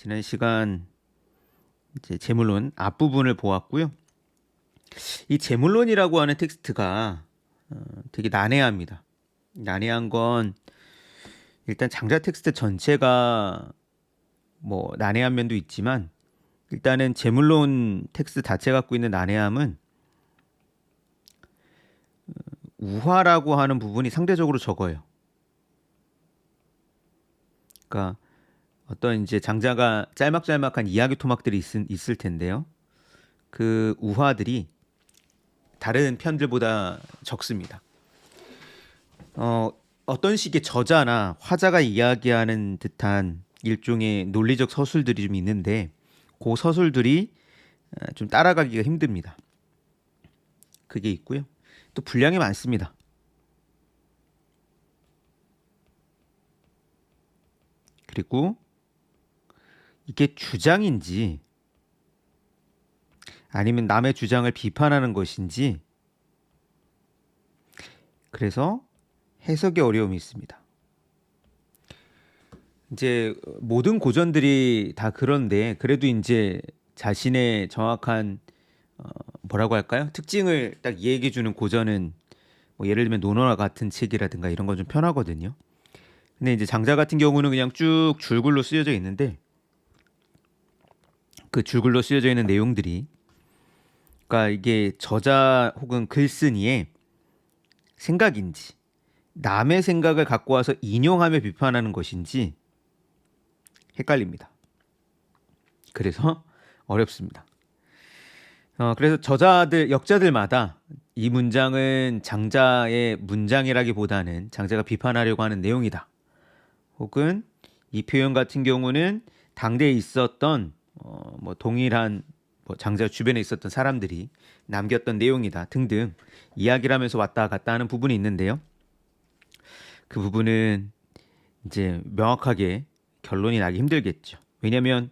지난 시간 이제 재물론 앞부분을 보았고요. 이 재물론이라고 하는 텍스트가 되게 난해합니다. 난해한 건 일단 장자 텍스트 전체가 뭐 난해한 면도 있지만 일단은 재물론 텍스트 자체 갖고 있는 난해함은 우화라고 하는 부분이 상대적으로 적어요. 그러니까 어떤 이제 장자가 짤막짤막한 이야기 토막들이 있을 텐데요. 그 우화들이 다른 편들보다 적습니다. 어떤 식의 저자나 화자가 이야기하는 듯한 일종의 논리적 서술들이 좀 있는데 그 서술들이 좀 따라가기가 힘듭니다. 그게 있고요. 또 분량이 많습니다. 그리고 이게 주장인지 아니면 남의 주장을 비판하는 것인지 그래서 해석의 어려움이 있습니다. 이제 모든 고전들이 다 그런데 그래도 이제 자신의 정확한 뭐라고 할까요? 특징을 딱 이야기해 주는 고전은 뭐 예를 들면 논어와 같은 책이라든가 이런 건 좀 편하거든요. 근데 이제 장자 같은 경우는 그냥 쭉 줄글로 쓰여져 있는데 그 줄글로 쓰여져 있는 내용들이 그러니까 이게 저자 혹은 글쓴이의 생각인지 남의 생각을 갖고 와서 인용하며 비판하는 것인지 헷갈립니다. 그래서 어렵습니다. 그래서 저자들, 역자들마다 이 문장은 장자의 문장이라기보다는 장자가 비판하려고 하는 내용이다. 혹은 이 표현 같은 경우는 당대에 있었던 뭐 동일한 뭐 장자 주변에 있었던 사람들이 남겼던 내용이다 등등 이야기를 하면서 왔다 갔다 하는 부분이 있는데요. 그 부분은 이제 명확하게 결론이 나기 힘들겠죠. 왜냐하면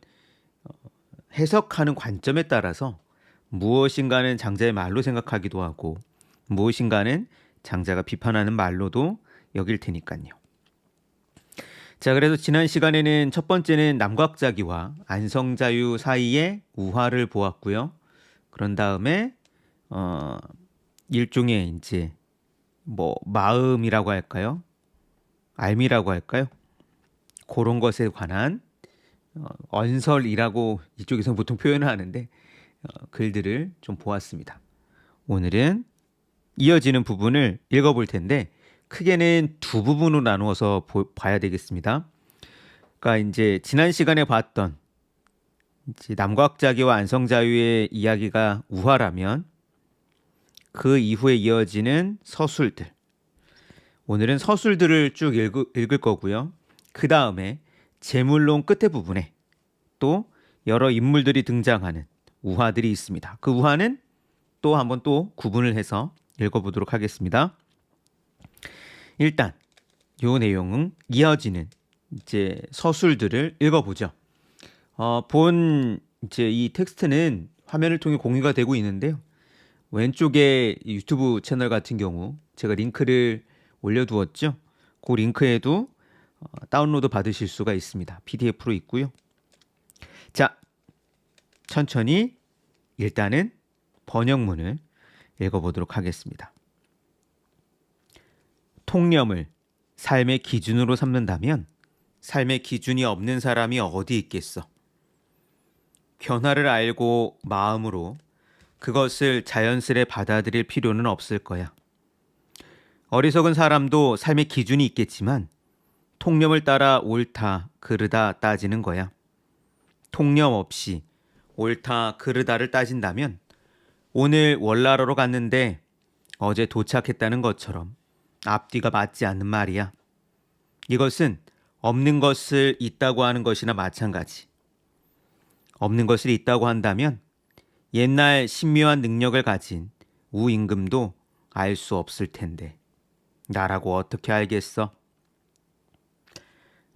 해석하는 관점에 따라서 무엇인가는 장자의 말로 생각하기도 하고 무엇인가는 장자가 비판하는 말로도 여길 테니까요. 자, 그래서 지난 시간에는 첫 번째는 남곽자기와 안성자유 사이의 우화를 보았고요. 그런 다음에 일종의 이제 뭐 마음이라고 할까요? 알미라고 할까요? 그런 것에 관한 언설이라고 이쪽에서 보통 표현을 하는데 글들을 좀 보았습니다. 오늘은 이어지는 부분을 읽어볼 텐데 크게는 두 부분으로 나누어서 봐야 되겠습니다. 그러니까 이제 지난 시간에 봤던 이제 남곽자기와 안성자유의 이야기가 우화라면 그 이후에 이어지는 서술들. 오늘은 서술들을 쭉 읽을 거고요. 그 다음에 제물론 끝에 부분에 또 여러 인물들이 등장하는 우화들이 있습니다. 그 우화는 또 한번 또 구분을 해서 읽어보도록 하겠습니다. 일단 요 내용은 이어지는 이제 서술들을 읽어보죠. 본 이제 이 텍스트는 화면을 통해 공유가 되고 있는데요. 왼쪽에 유튜브 채널 같은 경우 제가 링크를 올려두었죠. 그 링크에도 다운로드 받으실 수가 있습니다. PDF로 있고요. 자, 천천히 일단은 번역문을 읽어보도록 하겠습니다. 통념을 삶의 기준으로 삼는다면 삶의 기준이 없는 사람이 어디 있겠어? 변화를 알고 마음으로 그것을 자연스레 받아들일 필요는 없을 거야. 어리석은 사람도 삶의 기준이 있겠지만 통념을 따라 옳다, 그르다 따지는 거야. 통념 없이 옳다, 그르다를 따진다면 오늘 월나라로 갔는데 어제 도착했다는 것처럼 앞뒤가 맞지 않는 말이야. 이것은 없는 것을 있다고 하는 것이나 마찬가지. 없는 것을 있다고 한다면 옛날 신묘한 능력을 가진 우임금도 알 수 없을 텐데 나라고 어떻게 알겠어?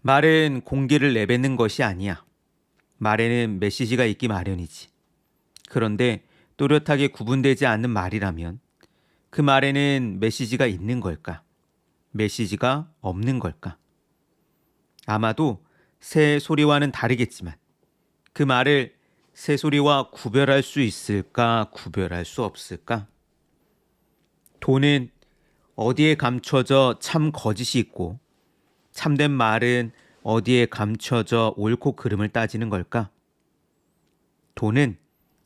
말은 공기를 내뱉는 것이 아니야. 말에는 메시지가 있기 마련이지. 그런데 또렷하게 구분되지 않는 말이라면 그 말에는 메시지가 있는 걸까? 메시지가 없는 걸까? 아마도 새 소리와는 다르겠지만 그 말을 새소리와 구별할 수 있을까, 구별할 수 없을까? 돈은 어디에 감춰져 참 거짓이 있고 참된 말은 어디에 감춰져 옳고 그름을 따지는 걸까? 돈은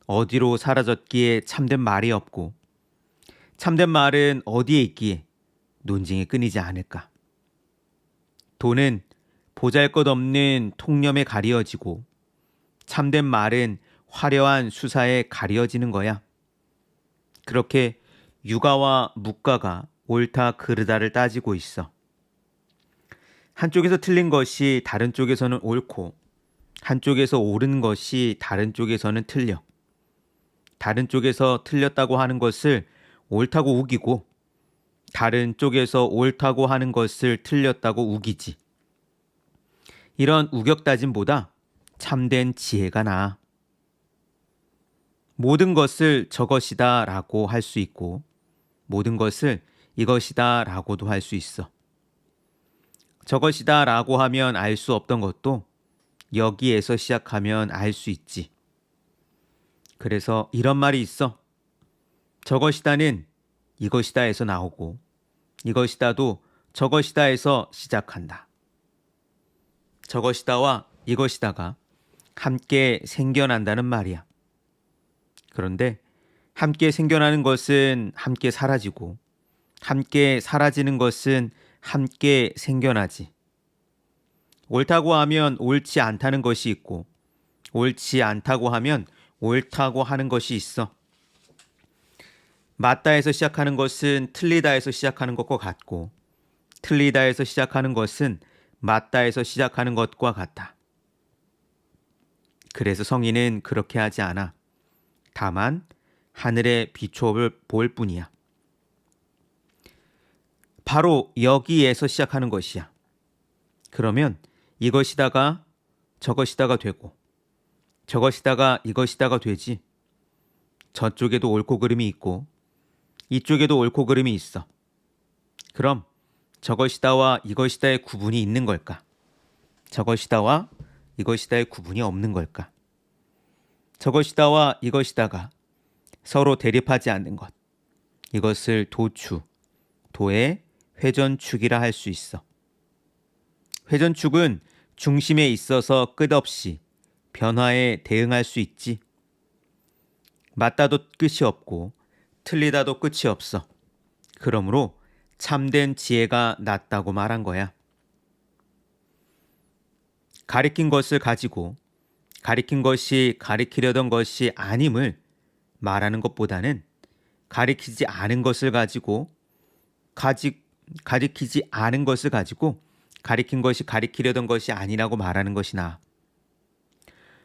어디로 사라졌기에 참된 말이 없고 참된 말은 어디에 있기에 논쟁이 끊이지 않을까? 돈은 보잘것없는 통념에 가리어지고 참된 말은 화려한 수사에 가리어지는 거야. 그렇게 유가와 무가가 옳다 그르다를 따지고 있어. 한쪽에서 틀린 것이 다른 쪽에서는 옳고 한쪽에서 옳은 것이 다른 쪽에서는 틀려. 다른 쪽에서 틀렸다고 하는 것을 옳다고 우기고 다른 쪽에서 옳다고 하는 것을 틀렸다고 우기지. 이런 우격다짐보다 참된 지혜가 나아. 모든 것을 저것이다 라고 할 수 있고 모든 것을 이것이다 라고도 할 수 있어. 저것이다 라고 하면 알 수 없던 것도 여기에서 시작하면 알 수 있지. 그래서 이런 말이 있어. 저것이다는 이것이다에서 나오고 이것이다도 저것이다에서 시작한다. 저것이다와 이것이다가 함께 생겨난다는 말이야. 그런데 함께 생겨나는 것은 함께 사라지고 함께 사라지는 것은 함께 생겨나지. 옳다고 하면 옳지 않다는 것이 있고 옳지 않다고 하면 옳다고 하는 것이 있어. 맞다에서 시작하는 것은 틀리다에서 시작하는 것과 같고 틀리다에서 시작하는 것은 맞다에서 시작하는 것과 같다. 그래서 성인은 그렇게 하지 않아. 다만 하늘의 비추업을 볼 뿐이야. 바로 여기에서 시작하는 것이야. 그러면 이것이다가 저것이다가 되고 저것이다가 이것이다가 되지. 저쪽에도 옳고 그름이 있고 이쪽에도 옳고 그름이 있어. 그럼 저것이다와 이것이다의 구분이 있는 걸까? 저것이다와 이것이다의 구분이 없는 걸까? 저것이다와 이것이다가 서로 대립하지 않는 것. 이것을 도추, 도의 회전축이라 할 수 있어. 회전축은 중심에 있어서 끝없이 변화에 대응할 수 있지. 맞다도 끝이 없고 틀리다도 끝이 없어. 그러므로 참된 지혜가 낫다고 말한 거야. 가리킨 것을 가지고 가리킨 것이 가리키려던 것이 아님을 말하는 것보다는 가리키지 않은 것을 가지고 가리키지 않은 것을 가지고 가리킨 것이 가리키려던 것이 아니라고 말하는 것이 나아.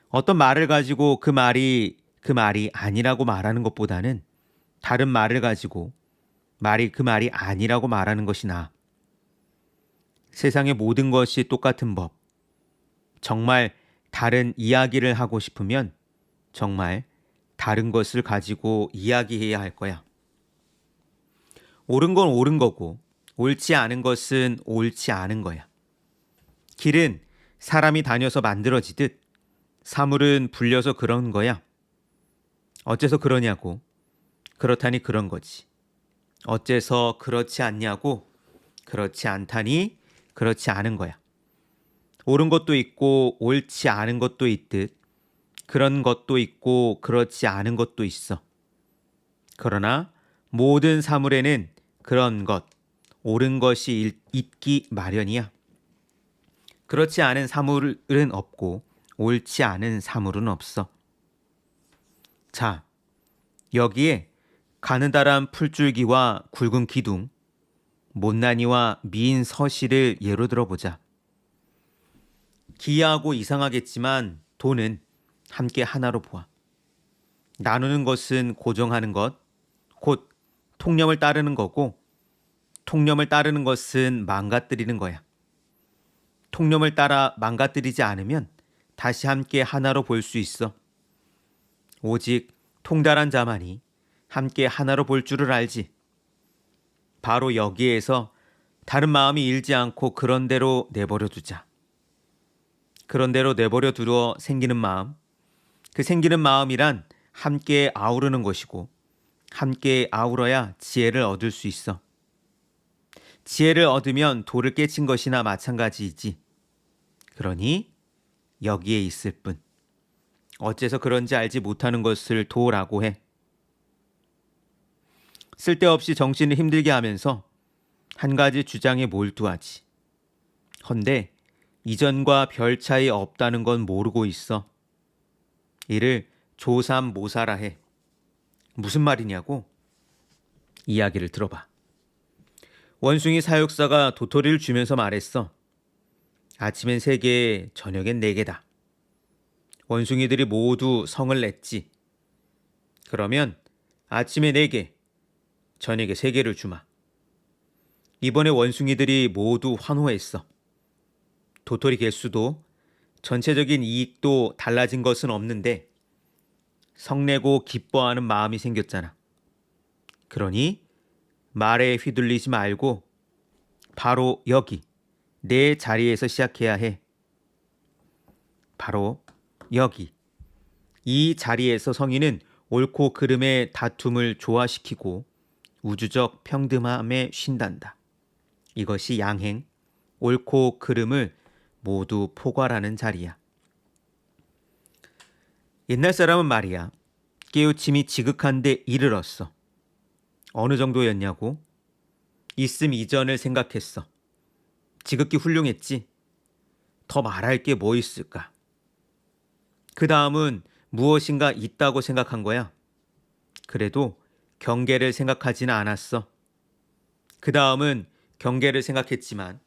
어떤 말을 가지고 그 말이 아니라고 말하는 것보다는 다른 말을 가지고 말이 그 말이 아니라고 말하는 것이 나아. 세상의 모든 것이 똑같은 법. 정말 다른 이야기를 하고 싶으면 정말 다른 것을 가지고 이야기해야 할 거야. 옳은 건 옳은 거고 옳지 않은 것은 옳지 않은 거야. 길은 사람이 다녀서 만들어지듯 사물은 불려서 그런 거야. 어째서 그러냐고. 그렇다니 그런 거지. 어째서 그렇지 않냐고. 그렇지 않다니 그렇지 않은 거야. 옳은 것도 있고 옳지 않은 것도 있듯 그런 것도 있고 그렇지 않은 것도 있어. 그러나 모든 사물에는 그런 것, 옳은 것이 있기 마련이야. 그렇지 않은 사물은 없고 옳지 않은 사물은 없어. 자, 여기에 가느다란 풀줄기와 굵은 기둥, 못난이와 미인 서시를 예로 들어보자. 기이하고 이상하겠지만 돈은 함께 하나로 보아. 나누는 것은 고정하는 것, 곧 통념을 따르는 거고 통념을 따르는 것은 망가뜨리는 거야. 통념을 따라 망가뜨리지 않으면 다시 함께 하나로 볼 수 있어. 오직 통달한 자만이 함께 하나로 볼 줄을 알지. 바로 여기에서 다른 마음이 일지 않고 그런 대로 내버려 두자. 그런 대로 내버려 두어 생기는 마음, 그 생기는 마음이란 함께 아우르는 것이고 함께 아우러야 지혜를 얻을 수 있어. 지혜를 얻으면 돌을 깨친 것이나 마찬가지이지. 그러니 여기에 있을 뿐. 어째서 그런지 알지 못하는 것을 도라고 해. 쓸데없이 정신을 힘들게 하면서 한 가지 주장에 몰두하지. 헌데 이전과 별 차이 없다는 건 모르고 있어. 이를 조삼모사라 해. 무슨 말이냐고? 이야기를 들어봐. 원숭이 사육사가 도토리를 주면서 말했어. 아침엔 3개, 저녁엔 4개다. 원숭이들이 모두 성을 냈지. 그러면 아침에 4개, 저녁에 3개를 주마. 이번에 원숭이들이 모두 환호했어. 도토리 개수도 전체적인 이익도 달라진 것은 없는데 성내고 기뻐하는 마음이 생겼잖아. 그러니 말에 휘둘리지 말고 바로 여기 내 자리에서 시작해야 해. 바로 여기 이 자리에서 성인은 옳고 그름의 다툼을 조화시키고 우주적 평등함에 쉰단다. 이것이 양행, 옳고 그름을 모두 포괄하는 자리야. 옛날 사람은 말이야. 깨우침이 지극한데 이르렀어. 어느 정도였냐고? 있음 이전을 생각했어. 지극히 훌륭했지. 더 말할 게 뭐 있을까? 그 다음은 무엇인가 있다고 생각한 거야. 그래도 경계를 생각하지는 않았어. 그 다음은 경계를 생각했지만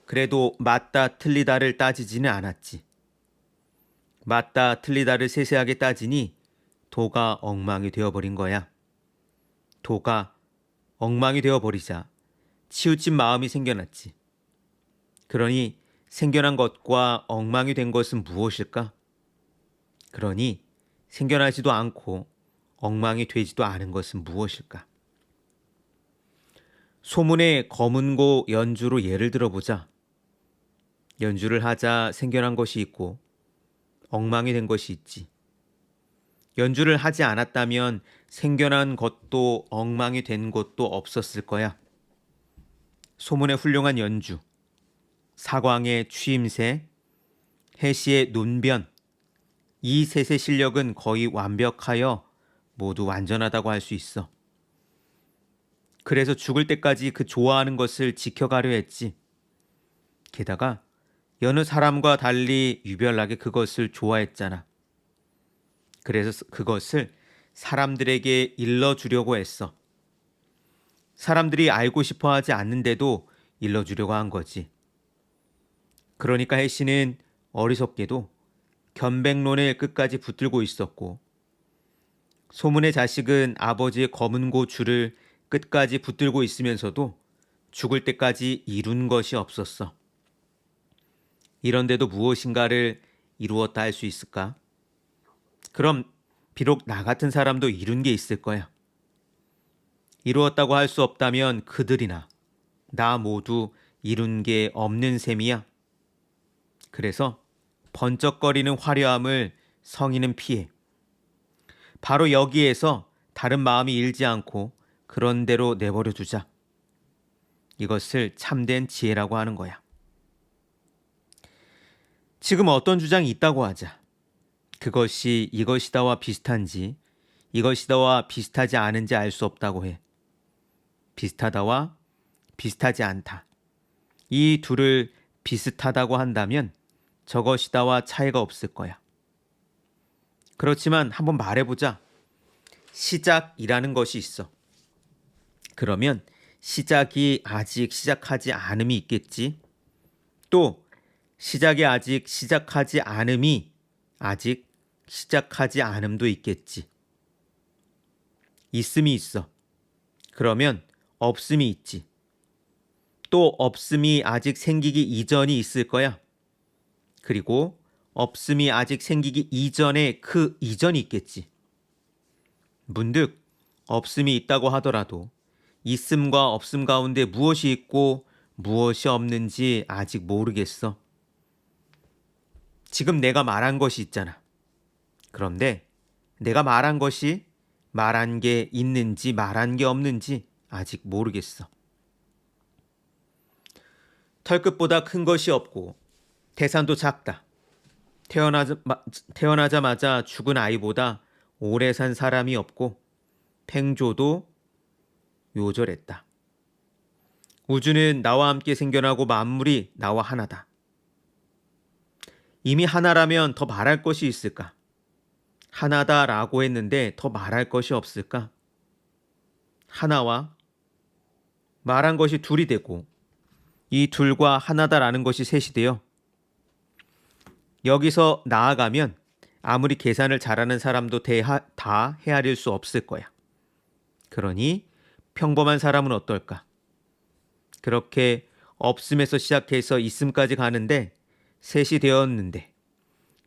그래도 맞다 틀리다를 따지지는 않았지. 맞다 틀리다를 세세하게 따지니 도가 엉망이 되어버린 거야. 도가 엉망이 되어버리자 치우친 마음이 생겨났지. 그러니 생겨난 것과 엉망이 된 것은 무엇일까? 그러니 생겨나지도 않고 엉망이 되지도 않은 것은 무엇일까? 소문의 검은고 연주로 예를 들어보자. 연주를 하자 생겨난 것이 있고 엉망이 된 것이 있지. 연주를 하지 않았다면 생겨난 것도 엉망이 된 것도 없었을 거야. 소문의 훌륭한 연주, 사광의 취임새, 해시의 논변, 이 셋의 실력은 거의 완벽하여 모두 완전하다고 할 수 있어. 그래서 죽을 때까지 그 좋아하는 것을 지켜가려 했지. 게다가 여느 사람과 달리 유별나게 그것을 좋아했잖아. 그래서 그것을 사람들에게 일러주려고 했어. 사람들이 알고 싶어 하지 않는데도 일러주려고 한 거지. 그러니까 해시는 어리석게도 견백론을 끝까지 붙들고 있었고, 소문의 자식은 아버지의 검은고 줄을 끝까지 붙들고 있으면서도 죽을 때까지 이룬 것이 없었어. 이런데도 무엇인가를 이루었다 할 수 있을까? 그럼 비록 나 같은 사람도 이룬 게 있을 거야. 이루었다고 할 수 없다면 그들이나 나 모두 이룬 게 없는 셈이야. 그래서 번쩍거리는 화려함을 성인은 피해. 바로 여기에서 다른 마음이 일지 않고 그런 대로 내버려 두자. 이것을 참된 지혜라고 하는 거야. 지금 어떤 주장이 있다고 하자. 그것이 이것이다와 비슷한지 이것이다와 비슷하지 않은지 알 수 없다고 해. 비슷하다와 비슷하지 않다. 이 둘을 비슷하다고 한다면 저것이다와 차이가 없을 거야. 그렇지만 한번 말해보자. 시작이라는 것이 있어. 그러면 시작이 아직 시작하지 않음이 있겠지. 또 시작이 아직 시작하지 않음이 아직 시작하지 않음도 있겠지. 있음이 있어. 그러면 없음이 있지. 또 없음이 아직 생기기 이전이 있을 거야. 그리고 없음이 아직 생기기 이전에 그 이전이 있겠지. 문득 없음이 있다고 하더라도 있음과 없음 가운데 무엇이 있고 무엇이 없는지 아직 모르겠어. 지금 내가 말한 것이 있잖아. 그런데 내가 말한 것이 말한 게 있는지 말한 게 없는지 아직 모르겠어. 털끝보다 큰 것이 없고 태산도 작다. 태어나자마자 죽은 아이보다 오래 산 사람이 없고 팽조도 요절했다. 우주는 나와 함께 생겨나고 만물이 나와 하나다. 이미 하나라면 더 말할 것이 있을까? 하나다라고 했는데 더 말할 것이 없을까? 하나와 말한 것이 둘이 되고 이 둘과 하나다라는 것이 셋이 되어 여기서 나아가면 아무리 계산을 잘하는 사람도 다 헤아릴 수 없을 거야. 그러니 평범한 사람은 어떨까? 그렇게 없음에서 시작해서 있음까지 가는데 셋이 되었는데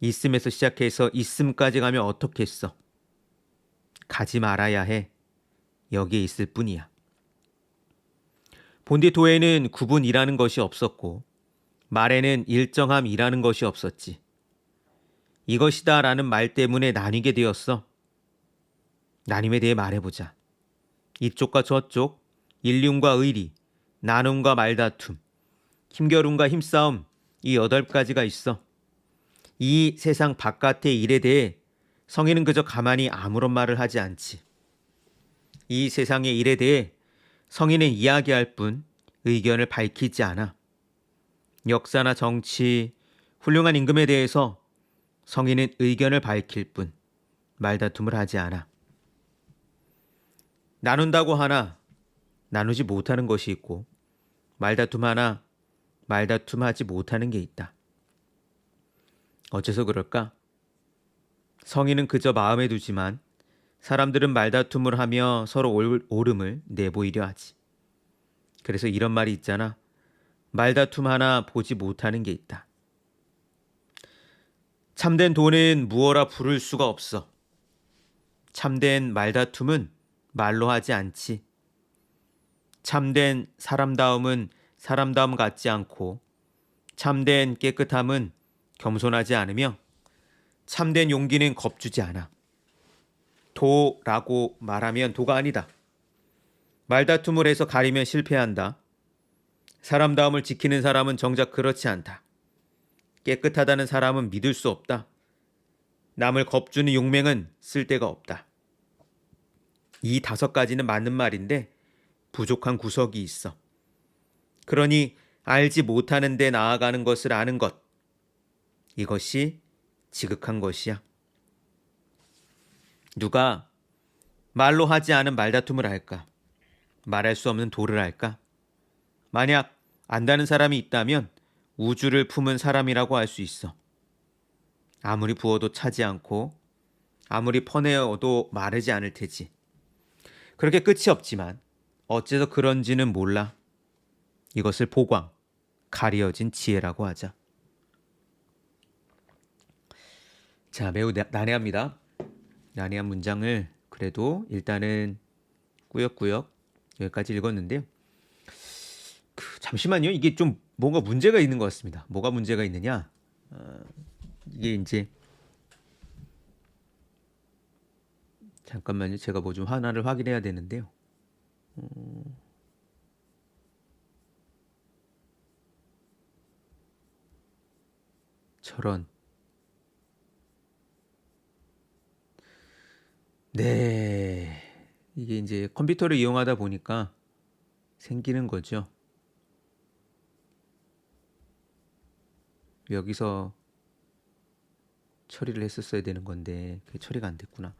있음에서 시작해서 있음까지 가면 어떻겠어? 가지 말아야 해. 여기에 있을 뿐이야. 본디도에는 구분이라는 것이 없었고 말에는 일정함이라는 것이 없었지. 이것이다 라는 말 때문에 나뉘게 되었어. 나님에 대해 말해보자. 이쪽과 저쪽, 일륜과 의리, 나눔과 말다툼, 힘겨룸과 힘싸움, 이 8가지가 있어. 이 세상 바깥의 일에 대해 성인은 그저 가만히 아무런 말을 하지 않지. 이 세상의 일에 대해 성인은 이야기할 뿐 의견을 밝히지 않아. 역사나 정치, 훌륭한 임금에 대해서 성인은 의견을 밝힐 뿐 말다툼을 하지 않아. 나눈다고 하나 나누지 못하는 것이 있고 말다툼 하나 말다툼하지 못하는 게 있다. 어째서 그럴까? 성인은 그저 마음에 두지만 사람들은 말다툼을 하며 서로 옳음을 내보이려 하지. 그래서 이런 말이 있잖아. 말다툼 하나 보지 못하는 게 있다. 참된 돈은 무어라 부를 수가 없어. 참된 말다툼은 말로 하지 않지. 참된 사람다움은 사람다움 같지 않고 참된 깨끗함은 겸손하지 않으며 참된 용기는 겁주지 않아. 도라고 말하면 도가 아니다. 말다툼을 해서 가리면 실패한다. 사람다움을 지키는 사람은 정작 그렇지 않다. 깨끗하다는 사람은 믿을 수 없다. 남을 겁주는 용맹은 쓸데가 없다. 이 5가지는 맞는 말인데 부족한 구석이 있어. 그러니 알지 못하는 데 나아가는 것을 아는 것. 이것이 지극한 것이야. 누가 말로 하지 않은 말다툼을 할까? 말할 수 없는 도를 할까? 만약 안다는 사람이 있다면 우주를 품은 사람이라고 할 수 있어. 아무리 부어도 차지 않고 아무리 퍼내어도 마르지 않을 테지. 그렇게 끝이 없지만 어째서 그런지는 몰라. 이것을 보광, 가려진 지혜라고 하자. 자, 매우 난해합니다. 난해한 문장을 그래도 일단은 꾸역꾸역 여기까지 읽었는데요. 잠시만요. 이게 좀 뭔가 문제가 있는 것 같습니다. 뭐가 문제가 있느냐? 이게 이제 잠깐만요. 제가 뭐 좀 하나를 확인해야 되는데요. 저런. 네. 이게 이제 컴퓨터를 이용하다 보니까 생기는 거죠. 여기서 처리를 했었어야 되는 건데 그게 처리가 안 됐구나.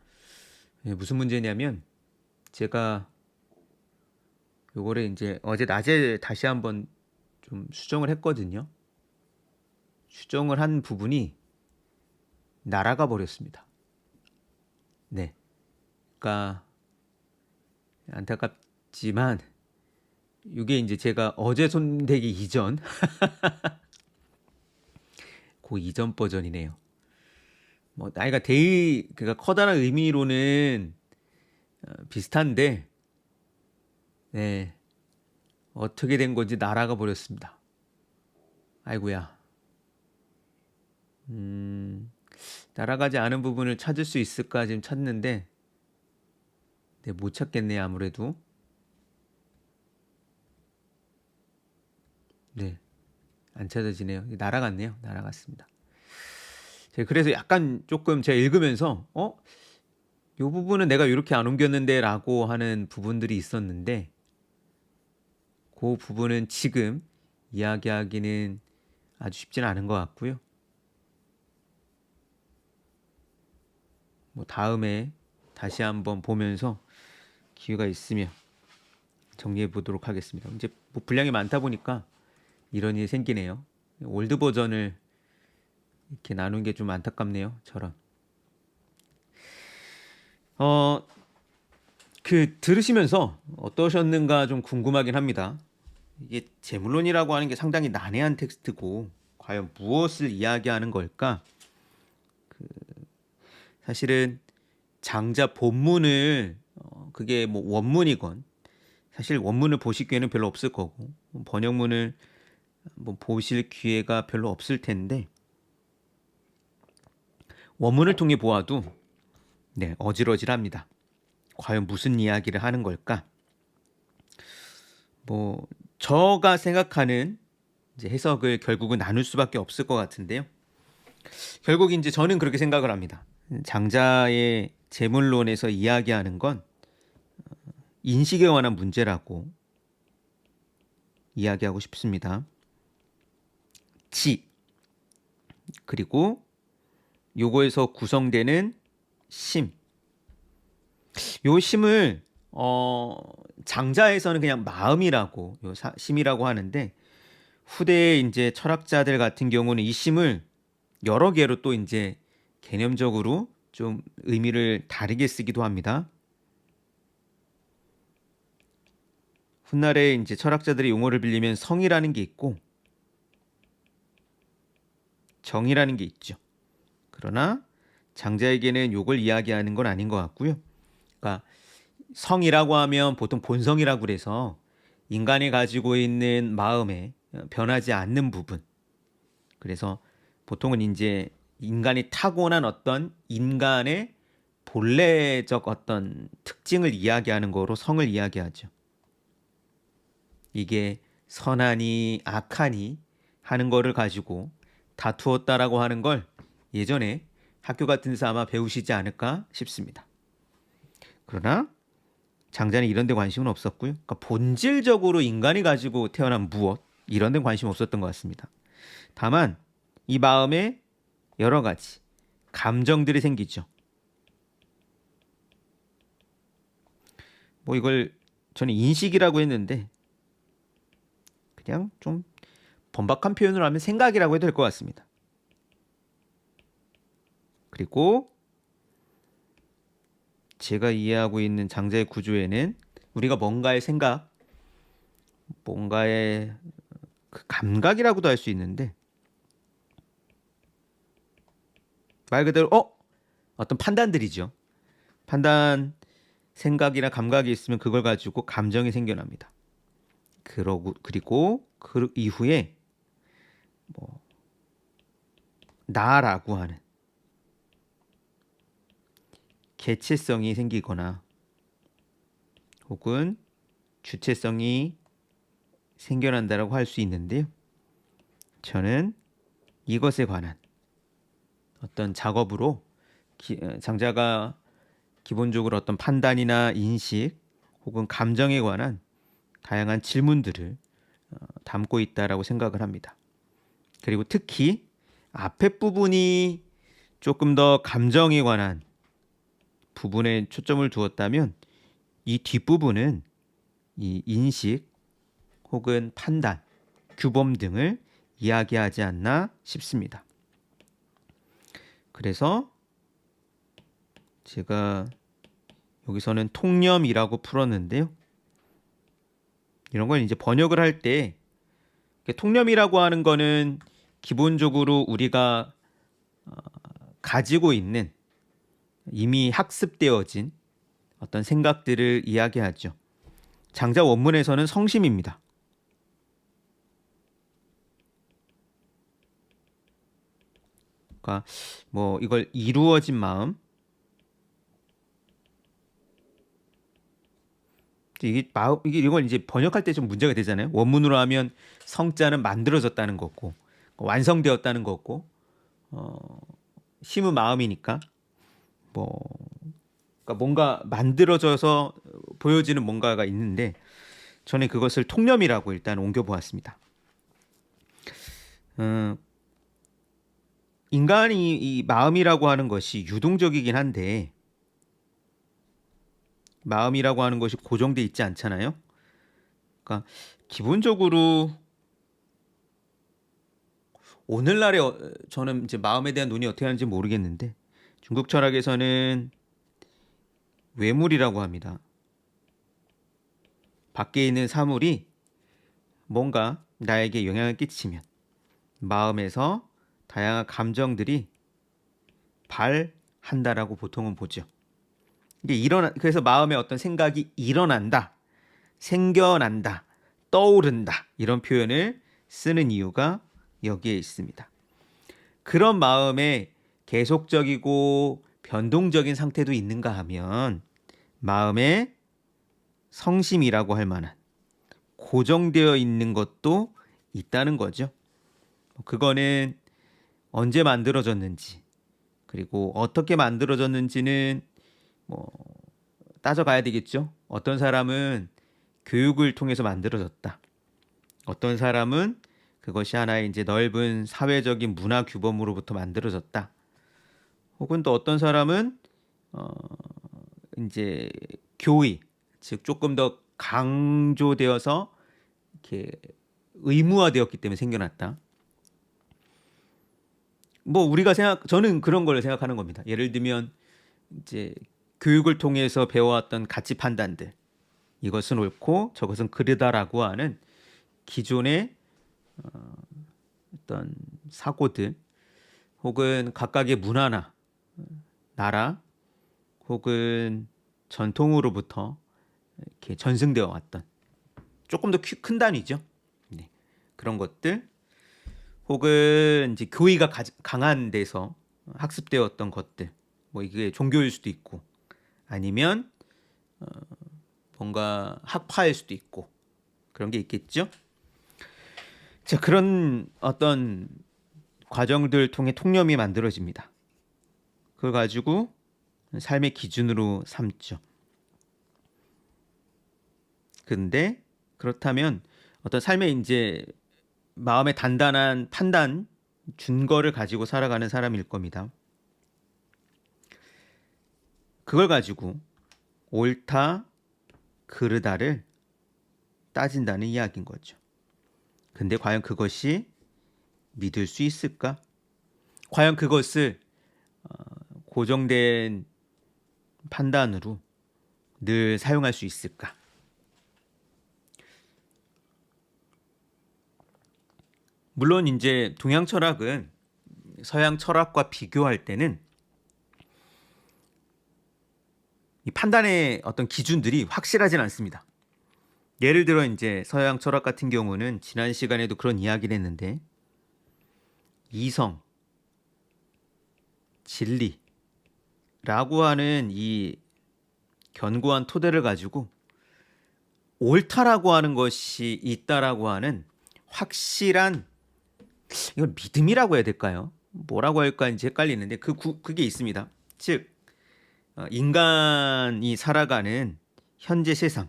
무슨 문제냐면 제가 요거를 이제 어제 낮에 다시 한번 좀 수정을 했거든요. 수정을 한 부분이 날아가 버렸습니다. 네. 그러니까 안타깝지만 이게 이제 제가 어제 손대기 이전 그 이전 버전이네요. 뭐 나이가 그러니까 커다란 의미로는 비슷한데 네. 어떻게 된 건지 날아가 버렸습니다. 아이고야. 날아가지 않은 부분을 찾을 수 있을까 지금 찾는데 네, 못 찾겠네요. 아무래도. 네, 안 찾아지네요. 날아갔네요. 날아갔습니다. 그래서 약간 조금 제가 읽으면서 요 부분은 내가 이렇게 안 옮겼는데 라고 하는 부분들이 있었는데 그 부분은 지금 이야기하기는 아주 쉽지는 않은 것 같고요. 뭐 다음에 다시 한번 보면서 기회가 있으면 정리해 보도록 하겠습니다. 이제 뭐 분량이 많다 보니까 이런 일이 생기네요. 올드 버전을 이렇게 나눈 게 좀 안타깝네요. 저런. 들으시면서 어떠셨는가 좀 궁금하긴 합니다. 이게 재물론이라고 하는 게 상당히 난해한 텍스트고 과연 무엇을 이야기하는 걸까? 사실은 장자 본문을 그게 뭐 원문이건 사실 원문을 보실 기회는 별로 없을 거고 번역문을 뭐 보실 기회가 별로 없을 텐데 원문을 통해 보아도 네, 어질어질합니다. 과연 무슨 이야기를 하는 걸까? 뭐 저가 생각하는 이제 해석을 결국은 나눌 수밖에 없을 것 같은데요. 결국 이제 저는 그렇게 생각을 합니다. 장자의 재물론에서 이야기하는 건 인식에 관한 문제라고 이야기하고 싶습니다. 지 그리고 요거에서 구성되는 심. 요 심을 장자에서는 그냥 마음이라고 심이라고 하는데 후대의 이제 철학자들 같은 경우는 이 심을 여러 개로 또 이제 개념적으로 좀 의미를 다르게 쓰기도 합니다. 훗날에 이제 철학자들의 용어를 빌리면 성이라는 게 있고 정이라는 게 있죠. 그러나 장자에게는 요걸 이야기하는 건 아닌 것 같고요. 그러니까 성이라고 하면 보통 본성이라고 그래서 인간이 가지고 있는 마음에 변하지 않는 부분. 그래서 보통은 이제 인간이 타고난 어떤 인간의 본래적 어떤 특징을 이야기하는 거로 성을 이야기하죠. 이게 선하니 악하니 하는 거를 가지고 다투었다라고 하는 걸 예전에 학교 같은 데서 아마 배우시지 않을까 싶습니다. 그러나 장자는 이런 데 관심은 없었고요. 그러니까 본질적으로 인간이 가지고 태어난 무엇 이런 데 관심 없었던 것 같습니다. 다만 이 마음에 여러 가지 감정들이 생기죠. 뭐 이걸 저는 인식이라고 했는데 그냥 좀 번박한 표현으로 하면 생각이라고 해도 될 것 같습니다. 그리고 제가 이해하고 있는 장자의 구조에는 우리가 뭔가의 생각, 뭔가의 그 감각이라고도 할 수 있는데 말 그대로 어떤 판단들이죠. 판단, 생각이나 감각이 있으면 그걸 가지고 감정이 생겨납니다. 그리고 그 이후에 뭐 나라고 하는 개체성이 생기거나 혹은 주체성이 생겨난다라고 할 수 있는데요. 저는 이것에 관한 어떤 작업으로 장자가 기본적으로 어떤 판단이나 인식 혹은 감정에 관한 다양한 질문들을 담고 있다라고 생각을 합니다. 그리고 특히 앞에 부분이 조금 더 감정에 관한 부분에 초점을 두었다면 이 뒷부분은 이 인식 혹은 판단, 규범 등을 이야기하지 않나 싶습니다. 그래서 제가 여기서는 통념이라고 풀었는데요. 이런 걸 이제 번역을 할 때 통념이라고 하는 거는 기본적으로 우리가 가지고 있는 이미 학습되어진 어떤 생각들을 이야기하죠. 장자 원문에서는 성심입니다. 그러니까 뭐 이걸 이루어진 마음, 이게 이걸 이제 번역할 때 좀 문제가 되잖아요. 원문으로 하면 성자는 만들어졌다는 거고 완성되었다는 거고 심은 마음이니까 뭐 그러니까 뭔가 만들어져서 보여지는 뭔가가 있는데 저는 그것을 통념이라고 일단 옮겨 보았습니다. 음, 인간이 이 마음이라고 하는 것이 유동적이긴 한데 마음이라고 하는 것이 고정돼 있지 않잖아요. 그러니까 기본적으로 오늘날에 저는 이제 마음에 대한 논의 어떻게 하는지 모르겠는데 중국 철학에서는 외물이라고 합니다. 밖에 있는 사물이 뭔가 나에게 영향을 끼치면 마음에서 다양한 감정들이 발한다라고 보통은 보죠. 이게 그래서 마음에 어떤 생각이 일어난다, 생겨난다, 떠오른다 이런 표현을 쓰는 이유가 여기에 있습니다. 그런 마음에 계속적이고 변동적인 상태도 있는가 하면 마음에 성심이라고 할 만한 고정되어 있는 것도 있다는 거죠. 그거는 언제 만들어졌는지 그리고 어떻게 만들어졌는지는 뭐 따져가야 되겠죠. 어떤 사람은 교육을 통해서 만들어졌다. 어떤 사람은 그것이 하나의 이제 넓은 사회적인 문화 규범으로부터 만들어졌다. 혹은 또 어떤 사람은 어 이제 교의, 즉 조금 더 강조되어서 이렇게 의무화되었기 때문에 생겨났다. 뭐 저는 그런 걸 생각하는 겁니다. 예를 들면 이제 교육을 통해서 배워왔던 가치 판단들, 이것은 옳고 저것은 그르다라고 하는 기존의 어떤 사고들, 혹은 각각의 문화나 나라, 혹은 전통으로부터 이렇게 전승되어 왔던 조금 더 큰 단위죠. 네. 그런 것들, 혹은 이제 교의가 강한 데서 학습되었던 것들, 뭐 이게 종교일 수도 있고, 아니면 뭔가 학파일 수도 있고 그런 게 있겠죠. 자, 그런 어떤 과정들 통해 통념이 만들어집니다. 그걸 가지고 삶의 기준으로 삼죠. 근데 그렇다면 어떤 삶의 이제 마음의 단단한 판단, 준거를 가지고 살아가는 사람일 겁니다. 그걸 가지고 옳다, 그르다를 따진다는 이야기인 거죠. 근데 과연 그것이 믿을 수 있을까? 과연 그것을 고정된 판단으로 늘 사용할 수 있을까? 물론 이제 동양 철학은 서양 철학과 비교할 때는 이 판단의 어떤 기준들이 확실하진 않습니다. 예를 들어 이제 서양 철학 같은 경우는 지난 시간에도 그런 이야기를 했는데 이성, 진리라고 하는 이 견고한 토대를 가지고 옳다라고 하는 것이 있다라고 하는 확실한, 이걸 믿음이라고 해야 될까요? 뭐라고 할까 이제 헷갈리는데 그게 있습니다. 즉 인간이 살아가는 현재 세상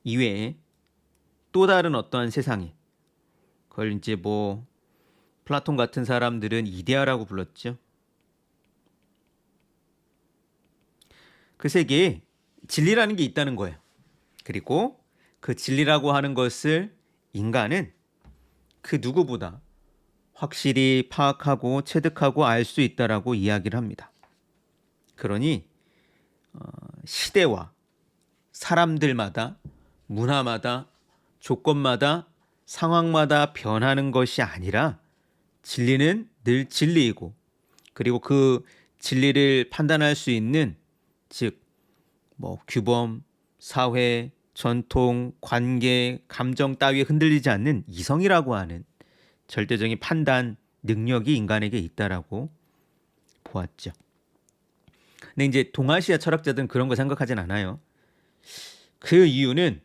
이외에 또 다른 어떠한 세상에, 그걸 이제 뭐 플라톤 같은 사람들은 이데아라고 불렀죠. 그 세계에 진리라는 게 있다는 거예요. 그리고 그 진리라고 하는 것을 인간은 그 누구보다 확실히 파악하고 체득하고 알 수 있다라고 이야기를 합니다. 그러니 시대와 사람들마다, 문화마다, 조건마다, 상황마다 변하는 것이 아니라 진리는 늘 진리이고, 그리고 그 진리를 판단할 수 있는, 즉 뭐 규범, 사회, 전통, 관계, 감정 따위에 흔들리지 않는 이성이라고 하는 절대적인 판단 능력이 인간에게 있다라고 보았죠. 근데 이제 동아시아 철학자들은 그런 거 생각하진 않아요. 그 이유는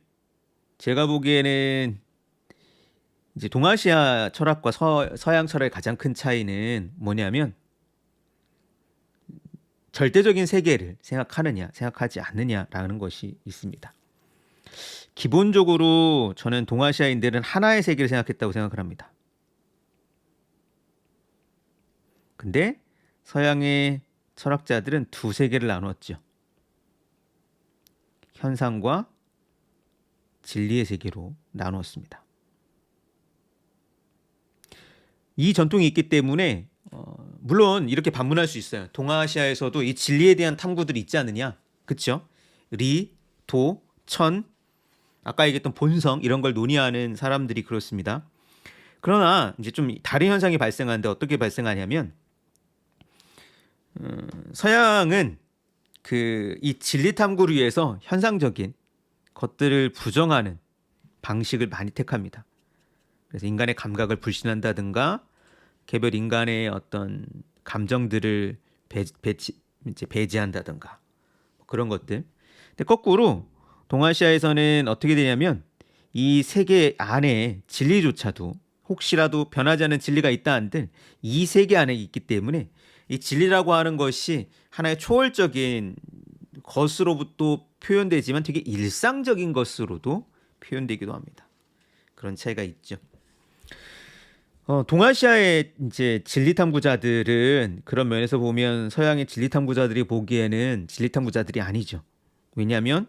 제가 보기에는 이제 동아시아 철학과 서양 철학의 가장 큰 차이는 뭐냐면 절대적인 세계를 생각하느냐, 생각하지 않느냐라는 것이 있습니다. 기본적으로 저는 동아시아인들은 하나의 세계를 생각했다고 생각을 합니다. 근데 서양의 철학자들은 두 세계를 나누었죠. 현상과 진리의 세계로 나누었습니다. 이 전통이 있기 때문에 물론 이렇게 반문할 수 있어요. 동아시아에서도 이 진리에 대한 탐구들이 있지 않느냐. 그렇죠? 리, 도, 천, 아까 얘기했던 본성 이런 걸 논의하는 사람들이 그렇습니다. 그러나 이제 좀 다른 현상이 발생하는데 어떻게 발생하냐면 서양은 이 진리 탐구를 위해서 현상적인 것들을 부정하는 방식을 많이 택합니다. 그래서 인간의 감각을 불신한다든가 개별 인간의 어떤 감정들을 배제한다든가 그런 것들. 근데 거꾸로 동아시아에서는 어떻게 되냐면 이 세계 안에 진리조차도 혹시라도 변하지 않는 진리가 있다 한들 이 세계 안에 있기 때문에 이 진리라고 하는 것이 하나의 초월적인 것으로부터 표현되지만 되게 일상적인 것으로도 표현되기도 합니다. 그런 차이가 있죠. 동아시아의 이제 진리 탐구자들은 그런 면에서 보면 서양의 진리 탐구자들이 보기에는 진리 탐구자들이 아니죠. 왜냐하면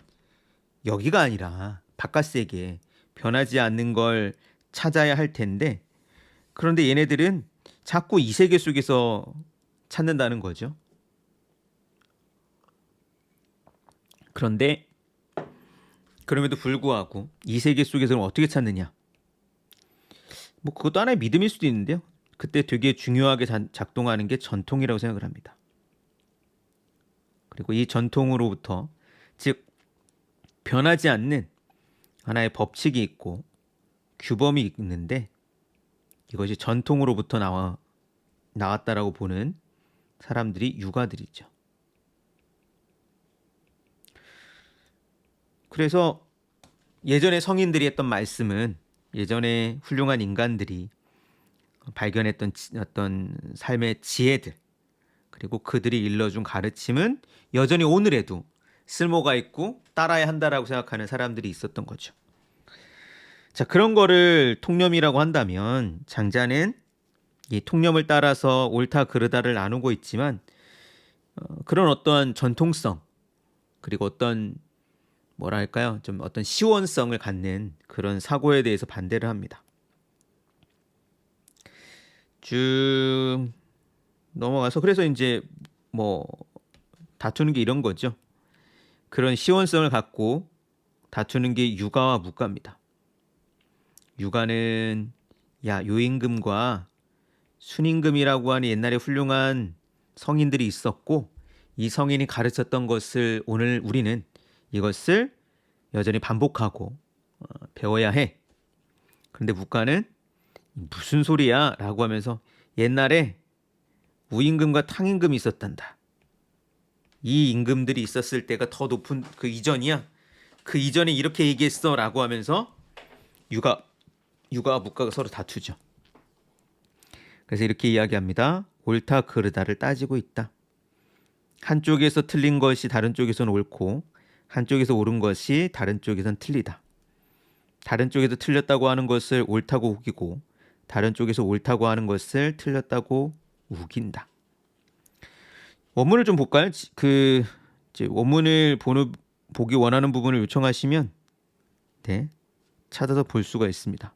여기가 아니라 바깥 세계 변하지 않는 걸 찾아야 할 텐데 그런데 얘네들은 자꾸 이 세계 속에서 찾는다는 거죠. 그런데 그럼에도 불구하고 이 세계 속에서는 어떻게 찾느냐? 뭐 그것도 하나의 믿음일 수도 있는데요. 그때 되게 중요하게 작동하는 게 전통이라고 생각을 합니다. 그리고 이 전통으로부터 즉 변하지 않는 하나의 법칙이 있고 규범이 있는데 이것이 전통으로부터 나왔다라고 보는 사람들이 유가들이죠. 그래서 예전에 성인들이 했던 말씀은 예전에 훌륭한 인간들이 발견했던 어떤 삶의 지혜들 그리고 그들이 일러준 가르침은 여전히 오늘에도 쓸모가 있고 따라야 한다라고 생각하는 사람들이 있었던 거죠. 자, 그런 거를 통념이라고 한다면 장자는 이 통념을 따라서 옳다 그르다를 나누고 있지만 그런 어떤 전통성 그리고 어떤 뭐랄까요? 좀 어떤 시원성을 갖는 그런 사고에 대해서 반대를 합니다. 쭉 넘어가서 그래서 이제 뭐 다투는 게 이런 거죠. 그런 시원성을 갖고 다투는 게 유가와 무가입니다. 유가는 요임금과 순임금이라고 하는 옛날에 훌륭한 성인들이 있었고 이 성인이 가르쳤던 것을 오늘 우리는 이것을 여전히 반복하고 배워야 해. 그런데 무가는 무슨 소리야? 라고 하면서 옛날에 우임금과 탕임금이 있었단다. 이 임금들이 있었을 때가 더 높은 그 이전이야. 그 이전에 이렇게 얘기했어 라고 하면서 유가와 무가가 서로 다투죠. 그래서 이렇게 이야기합니다. 옳다 그르다를 따지고 있다. 한쪽에서 틀린 것이 다른 쪽에서는 옳고 한쪽에서 옳은 것이 다른 쪽에선 틀리다. 다른 쪽에서 틀렸다고 하는 것을 옳다고 우기고 다른 쪽에서 옳다고 하는 것을 틀렸다고 우긴다. 원문을 좀 볼까요? 이제 원문을 보기 원하는 부분을 요청하시면 찾아서 볼 수가 있습니다.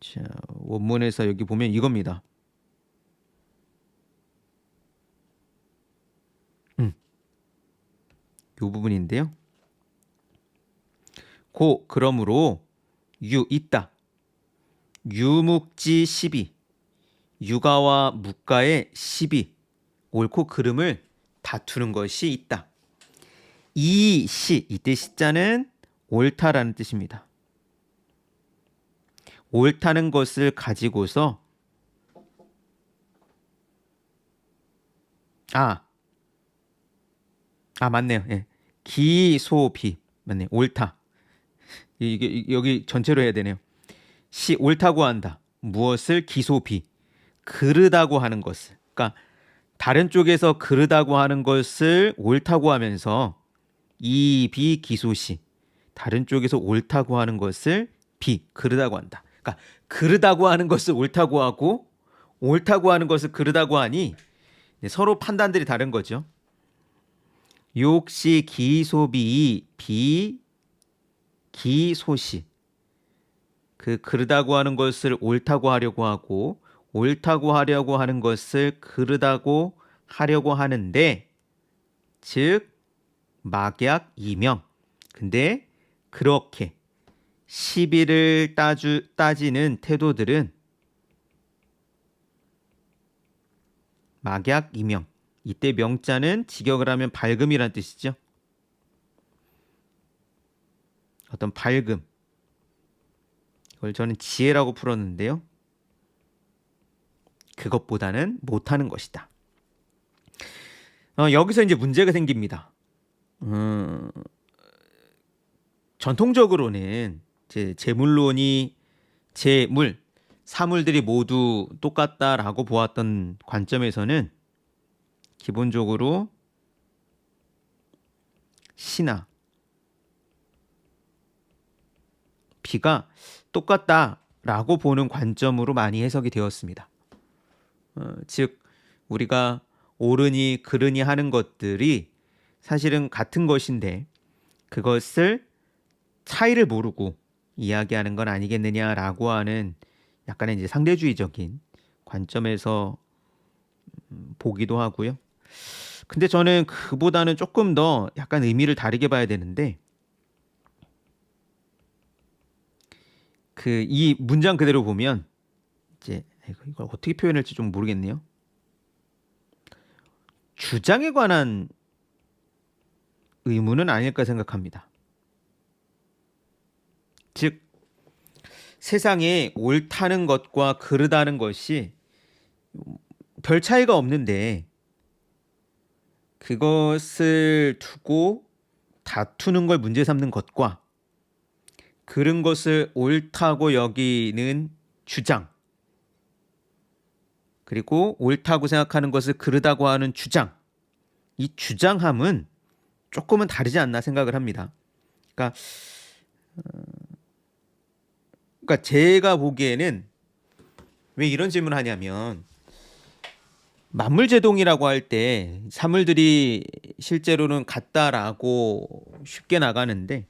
자, 원문에서 여기 보면 이겁니다. 이 부분인데요. 그러므로 있다. 유묵지 시비. 유가와 무가의 시비. 옳고 그름을 다투는 것이 있다. 이때 시자는 옳다라는 뜻입니다. 옳다는 것을 가지고서 아, 맞네요. 예. 기소비 맞네. 옳다. 이게 여기 전체로 해야 되네요. 시 옳다고 한다. 무엇을 기소비 그르다고 하는 것을. 그러니까 다른 쪽에서 그르다고 하는 것을 옳다고 하면서 이비 기소시 다른 쪽에서 옳다고 하는 것을 비 그르다고 한다. 그러니까 그르다고 하는 것을 옳다고 하고 옳다고 하는 것을 그르다고 하니 서로 판단들이 다른 거죠. 욕시 기소비 비 기소시 그 그르다고 하는 것을 옳다고 하려고 하고 옳다고 하려고 하는 것을 그르다고 하려고 하는데 즉 막약 이명. 근데 그렇게 시비를 따지는 태도들은 막약 이명. 이때 명자는 직역을 하면 밝음이란 뜻이죠. 어떤 밝음. 이걸 저는 지혜라고 풀었는데요. 그것보다는 못하는 것이다. 여기서 이제 문제가 생깁니다. 전통적으로는 이제 재물론이 재물, 사물들이 모두 똑같다라고 보았던 관점에서는 기본적으로 시나 비가 똑같다라고 보는 관점으로 많이 해석이 되었습니다. 즉 우리가 옳으니 그르니 하는 것들이 사실은 같은 것인데 그것을 차이를 모르고 이야기하는 건 아니겠느냐라고 하는 약간의 이제 상대주의적인 관점에서 보기도 하고요. 근데 저는 그보다는 조금 더 약간 의미를 다르게 봐야 되는데 그 이 문장 그대로 보면 이제 이걸 어떻게 표현할지 좀 모르겠네요. 주장에 관한 의무는 아닐까 생각합니다. 즉 세상에 옳다는 것과 그르다는 것이 별 차이가 없는데 그것을 두고 다투는 걸 문제 삼는 것과 그른 것을 옳다고 여기는 주장 그리고 옳다고 생각하는 것을 그르다고 하는 주장 이 주장함은 조금은 다르지 않나 생각을 합니다. 그러니까 제가 보기에는 왜 이런 질문을 하냐면 만물제동이라고 할 때 사물들이 실제로는 같다라고 쉽게 나가는데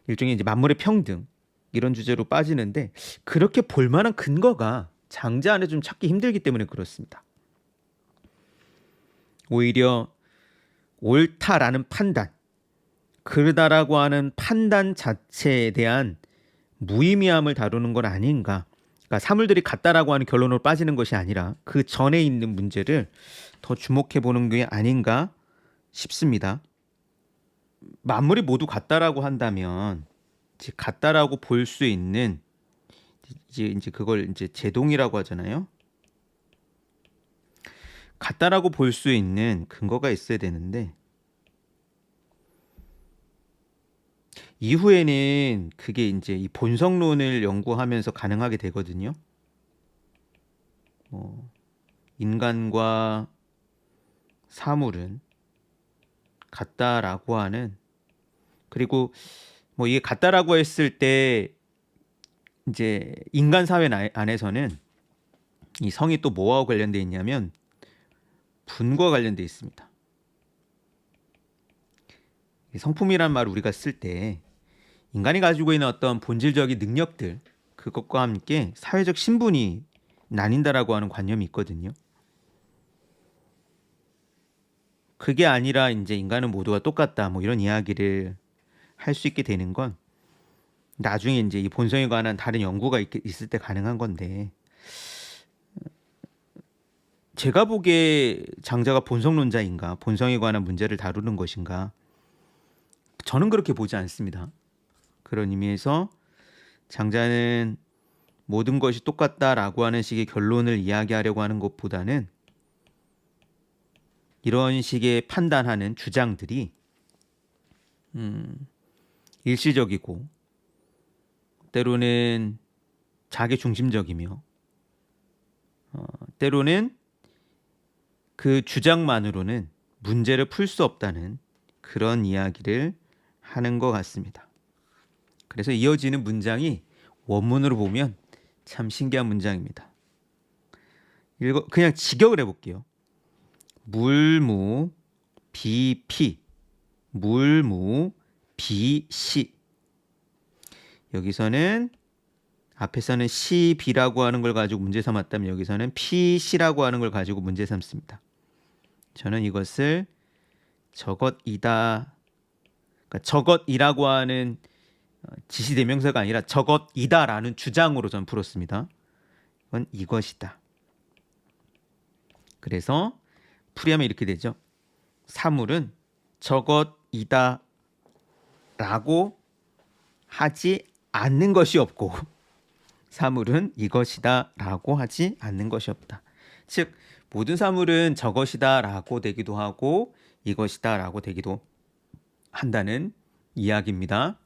일종의 이제 만물의 평등 이런 주제로 빠지는데 그렇게 볼 만한 근거가 장자 안에 좀 찾기 힘들기 때문에 그렇습니다. 오히려 옳다라는 판단, 그르다라고 하는 판단 자체에 대한 무의미함을 다루는 건 아닌가. 그러니까 사물들이 같다라고 하는 결론으로 빠지는 것이 아니라 그 전에 있는 문제를 더 주목해 보는 게 아닌가 싶습니다. 만물이 모두 같다라고 한다면 이제 같다라고 볼 수 있는 이제 그걸 이제 제동이라고 하잖아요. 같다라고 볼 수 있는 근거가 있어야 되는데 이후에는 그게 이제 이 본성론을 연구하면서 가능하게 되거든요. 인간과 사물은 같다라고 하는 그리고 이게 같다라고 했을 때 이제 인간 사회 안에서는 이 성이 또 뭐와 관련돼 있냐면 분과 관련돼 있습니다. 성품이란 말을 우리가 쓸 때 인간이 가지고 있는 어떤 본질적인 능력들 그것과 함께 사회적 신분이 나뉜다라고 하는 관념이 있거든요. 그게 아니라 이제 인간은 모두가 똑같다 이런 이야기를 할 수 있게 되는 건 나중에 이제 이 본성에 관한 다른 연구가 있을 때 가능한 건데 제가 보기에 장자가 본성론자인가 본성에 관한 문제를 다루는 것인가 저는 그렇게 보지 않습니다. 그런 의미에서 장자는 모든 것이 똑같다라고 하는 식의 결론을 이야기하려고 하는 것보다는 이런 식의 판단하는 주장들이 일시적이고 때로는 자기 중심적이며 때로는 그 주장만으로는 문제를 풀 수 없다는 그런 이야기를 하는 것 같습니다. 그래서 이어지는 문장이 원문으로 보면 참 신기한 문장입니다. 그냥 직역을 해볼게요. 물무 비피 물무 비시. 여기서는 앞에서는 시비라고 하는 걸 가지고 문제 삼았다면 여기서는 피시라고 하는 걸 가지고 문제 삼습니다. 저는 이것을 저것이다, 그러니까 저것이라고 하는 지시대명사가 아니라 저것이다라는 주장으로 전 풀었습니다. 이건 이것이다. 그래서 풀이하면 이렇게 되죠. 사물은 저것이다 라고 하지 않는 것이 없고 사물은 이것이다 라고 하지 않는 것이 없다. 즉 모든 사물은 저것이다 라고 되기도 하고 이것이다 라고 되기도 한다는 이야기입니다.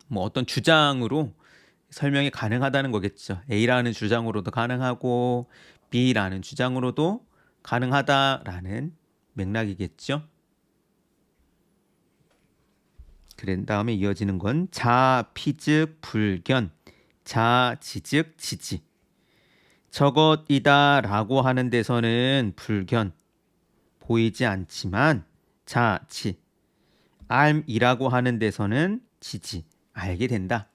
뭐 어떤 주장으로 설명이 가능하다는 거겠죠. A라는 주장으로도 가능하고 B라는 주장으로도 가능하다라는 맥락이겠죠. 그런 다음에 이어지는 건 자, 피즉, 불견, 자, 지즉, 지지. 저것이다 라고 하는 데서는 불견, 보이지 않지만 자, 지, 알이라고 하는 데서는 지지, 알게 된다.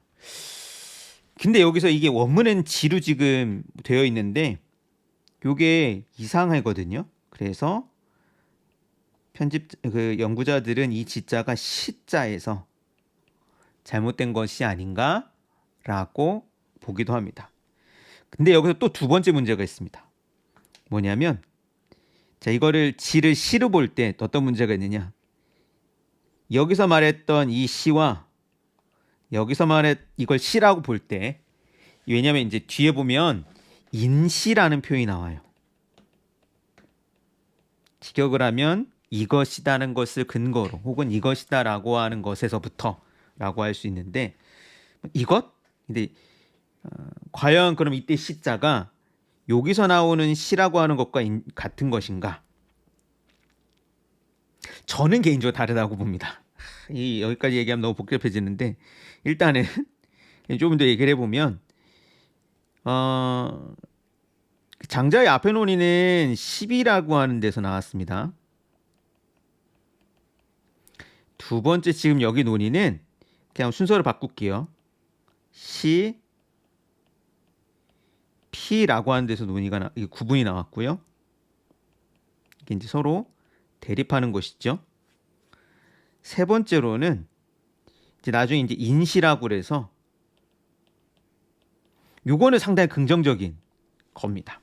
근데 여기서 이게 원문은 지로 지금 되어 있는데 요게 이상하거든요. 그래서 연구자들은 이 지자가 시자에서 잘못된 것이 아닌가라고 보기도 합니다. 근데 여기서 또 두 번째 문제가 있습니다. 뭐냐면 자, 이거를 지를 시로 볼 때 어떤 문제가 있느냐? 여기서 말했던 이 시와 여기서 말했 이걸 시라고 볼 때 왜냐면 이제 뒤에 보면 인시라는 표현이 나와요. 직역을 하면 이것이다는 것을 근거로 혹은 이것이다라고 하는 것에서부터라고 할 수 있는데 이것? 근데 과연 그럼 이때 시자가 여기서 나오는 시라고 하는 것과 같은 것인가? 저는 개인적으로 다르다고 봅니다. 여기까지 얘기하면 너무 복잡해지는데 일단은 조금 더 얘기를 해보면 장자의 앞에 논의는 10이라고 하는 데서 나왔습니다. 두 번째 지금 여기 논의는 그냥 순서를 바꿀게요. 시, 피라고 하는 데서 논의가 구분이 나왔고요. 이게 이제 서로 대립하는 것이죠. 세 번째로는 이제 나중에 이제 인시라고 그래서 요거는 상당히 긍정적인 겁니다.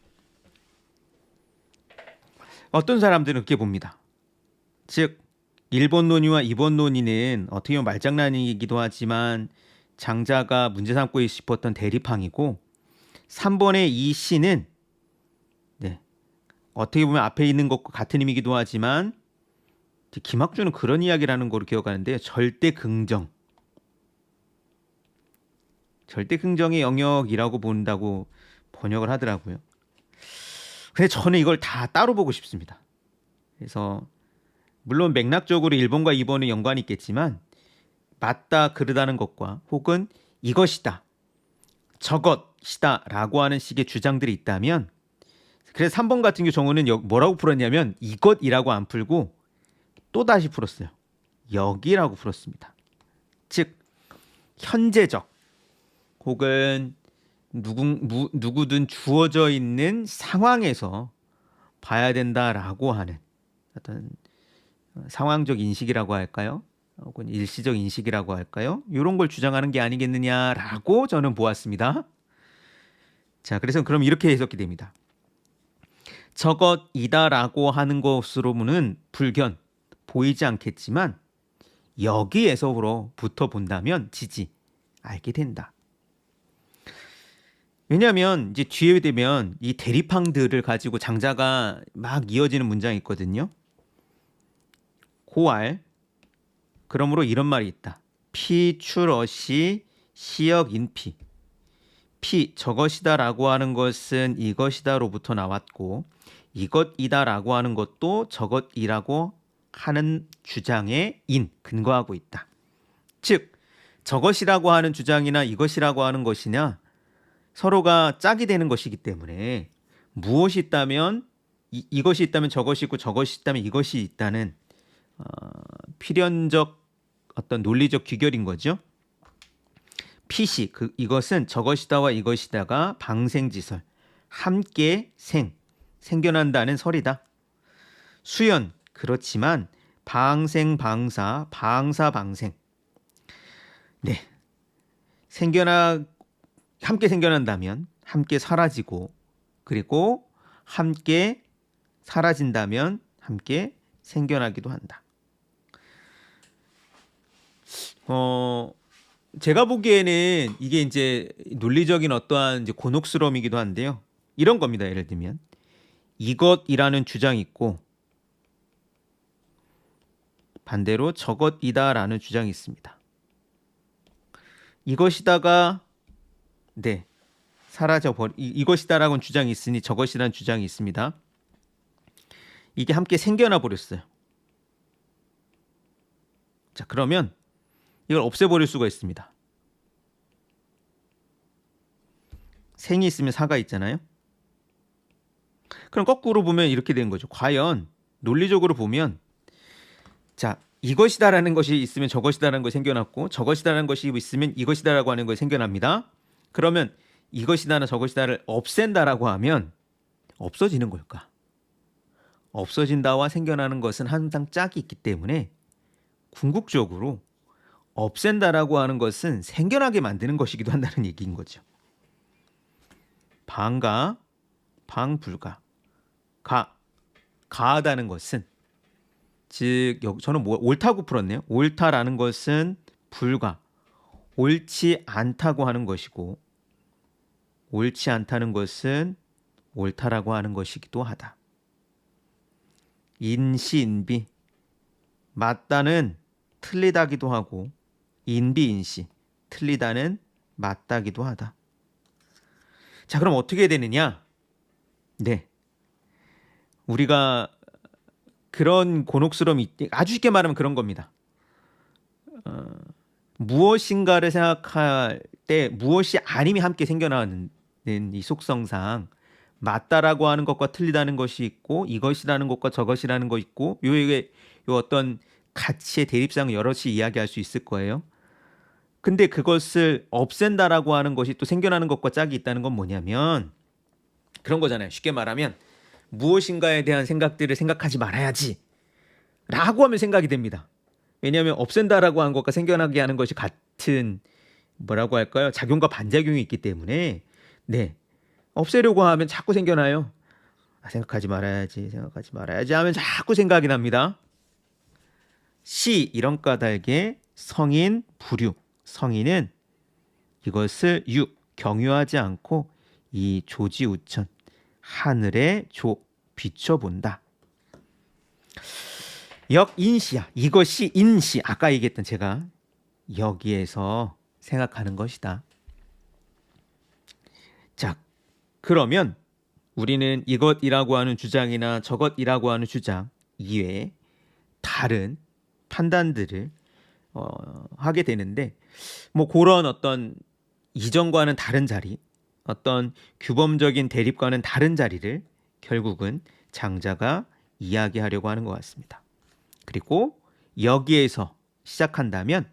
어떤 사람들은 그렇게 봅니다. 즉 1번 논의와 2번 논의는 어떻게 보면 말장난이기도 하지만 장자가 문제 삼고 싶었던 대립항이고 3번의 이 시는 네, 어떻게 보면 앞에 있는 것과 같은 의미이기도 하지만 김학주는 그런 이야기를 하는 거로 기억하는데 절대 긍정의 영역이라고 본다고 번역을 하더라고요. 근데 저는 이걸 다 따로 보고 싶습니다. 그래서 물론 맥락적으로 1번과 2번은 연관이 있겠지만 맞다 그르다는 것과 혹은 이것이다 저것이다 라고 하는 식의 주장들이 있다면 그래서 3번 같은 경우는 뭐라고 풀었냐면 이것이라고 안 풀고 또다시 풀었어요. 여기라고 풀었습니다. 즉 현재적 혹은 누구든 주어져 있는 상황에서 봐야 된다라고 하는 어떤 상황적 인식이라고 할까요? 혹은 일시적 인식이라고 할까요? 이런 걸 주장하는 게 아니겠느냐라고 저는 보았습니다. 자, 그래서 그럼 이렇게 해석이 됩니다. 저것이다라고 하는 것으로는 불견, 보이지 않겠지만 여기에서부터 본다면 지지, 알게 된다. 왜냐하면 이제 뒤에 되면 이 대립항들을 가지고 장자가 막 이어지는 문장이 있거든요. 고알. 그러므로 이런 말이 있다. 피출어시 시역인피. 피 저것이다라고 하는 것은 이것이다로부터 나왔고 이것이다라고 하는 것도 저것이라고 하는 주장에 근거하고 있다. 즉 저것이라고 하는 주장이나 이것이라고 하는 것이냐 서로가 짝이 되는 것이기 때문에 무엇이 있다면 이것이 있다면 저것이 있고 저것이 있다면 이것이 있다는 필연적 어떤 논리적 귀결인 거죠. 피시 이것은 저것이다와 이것이다가 방생지설 함께 생겨난다는 설이다. 수연 그렇지만 방생방사 방사방생 네 함께 생겨난다면 함께 사라지고 그리고 함께 사라진다면 함께 생겨나기도 한다. 제가 보기에는 이게 이제 논리적인 어떠한 이제 곤혹스러움이기도 한데요. 이런 겁니다. 예를 들면 이것이라는 주장이 있고 반대로 저것이다라는 주장이 있습니다. 이것이다가 이것이다라고는 주장이 있으니 저것이라는 주장이 있습니다. 이게 함께 생겨나 버렸어요. 자, 그러면 이걸 없애버릴 수가 있습니다. 생이 있으면 사가 있잖아요. 그럼 거꾸로 보면 이렇게 되는 거죠. 과연 논리적으로 보면 자 이것이다라는 것이 있으면 저것이다라는 것이 생겨났고 저것이다라는 것이 있으면 이것이다라고 하는 것이 생겨납니다. 그러면 이것이다나 저것이다를 없앤다라고 하면 없어지는 걸까? 없어진다와 생겨나는 것은 항상 짝이 있기 때문에 궁극적으로 없앤다라고 하는 것은 생겨나게 만드는 것이기도 한다는 얘기인 거죠. 방가, 방불가. 가하다는 것은 즉 저는 옳다고 풀었네요. 옳다라는 것은 불가, 옳지 않다고 하는 것이고 옳지 않다는 것은 옳다라고 하는 것이기도 하다. 인시인비 맞다는 틀리다기도 하고 인비인시 틀리다는 맞다기도 하다. 자, 그럼 어떻게 되느냐? 네, 우리가 그런 곤혹스러움이 아주 쉽게 말하면 그런 겁니다. 무엇인가를 생각할 때 무엇이 아님이 함께 생겨나는 이 속성상 맞다라고 하는 것과 틀리다는 것이 있고 이것이라는 것과 저것이라는 거 있고 요 어떤 가치의 대립상을 여럿이 이야기할 수 있을 거예요. 근데 그것을 없앤다라고 하는 것이 또 생겨나는 것과 짝이 있다는 건 뭐냐면 그런 거잖아요. 쉽게 말하면 무엇인가에 대한 생각들을 생각하지 말아야지 라고 하면 생각이 됩니다. 왜냐하면 없앤다라고 하는 것과 생겨나게 하는 것이 같은 뭐라고 할까요? 작용과 반작용이 있기 때문에 네, 없애려고 하면 자꾸 생겨나요. 생각하지 말아야지 하면 자꾸 생각이 납니다. 시 이런 까닭에 성인 부류 성인은 이것을 경유하지 않고 이 조지우천 하늘에 비춰본다. 역인시야. 이것이 인시. 아까 얘기했던 제가 여기에서 생각하는 것이다. 자, 그러면 우리는 이것이라고 하는 주장이나 저것이라고 하는 주장 이외에 다른 판단들을 하게 되는데 뭐 그런 어떤 이전과는 다른 자리 어떤 규범적인 대립과는 다른 자리를 결국은 장자가 이야기하려고 하는 것 같습니다. 그리고 여기에서 시작한다면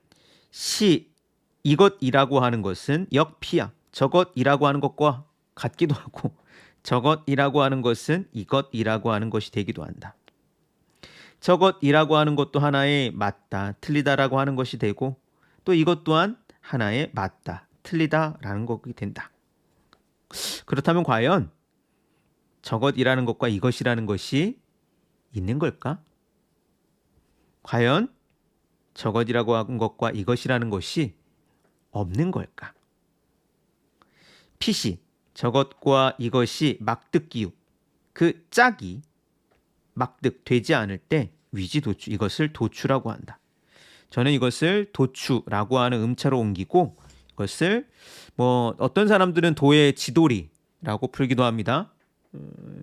이것이라고 하는 것은 역피야 저것이라고 하는 것과 같기도 하고 저것이라고 하는 것은 이것이라고 하는 것이 되기도 한다. 저것이라고 하는 것도 하나의 맞다, 틀리다라고 하는 것이 되고 또 이것 또한 하나의 맞다, 틀리다라는 것이 된다. 그렇다면 과연 저것이라는 것과 이것이라는 것이 있는 걸까? 과연 저것이라고 하는 것과 이것이라는 것이 없는 걸까? 피시, 저것과 이것이 막득기우, 그 짝이 막득 되지 않을 때 위지도추, 이것을 도추라고 한다. 저는 이것을 도추라고 하는 음차로 옮기고 이것을 뭐 어떤 사람들은 도의 지도리라고 풀기도 합니다.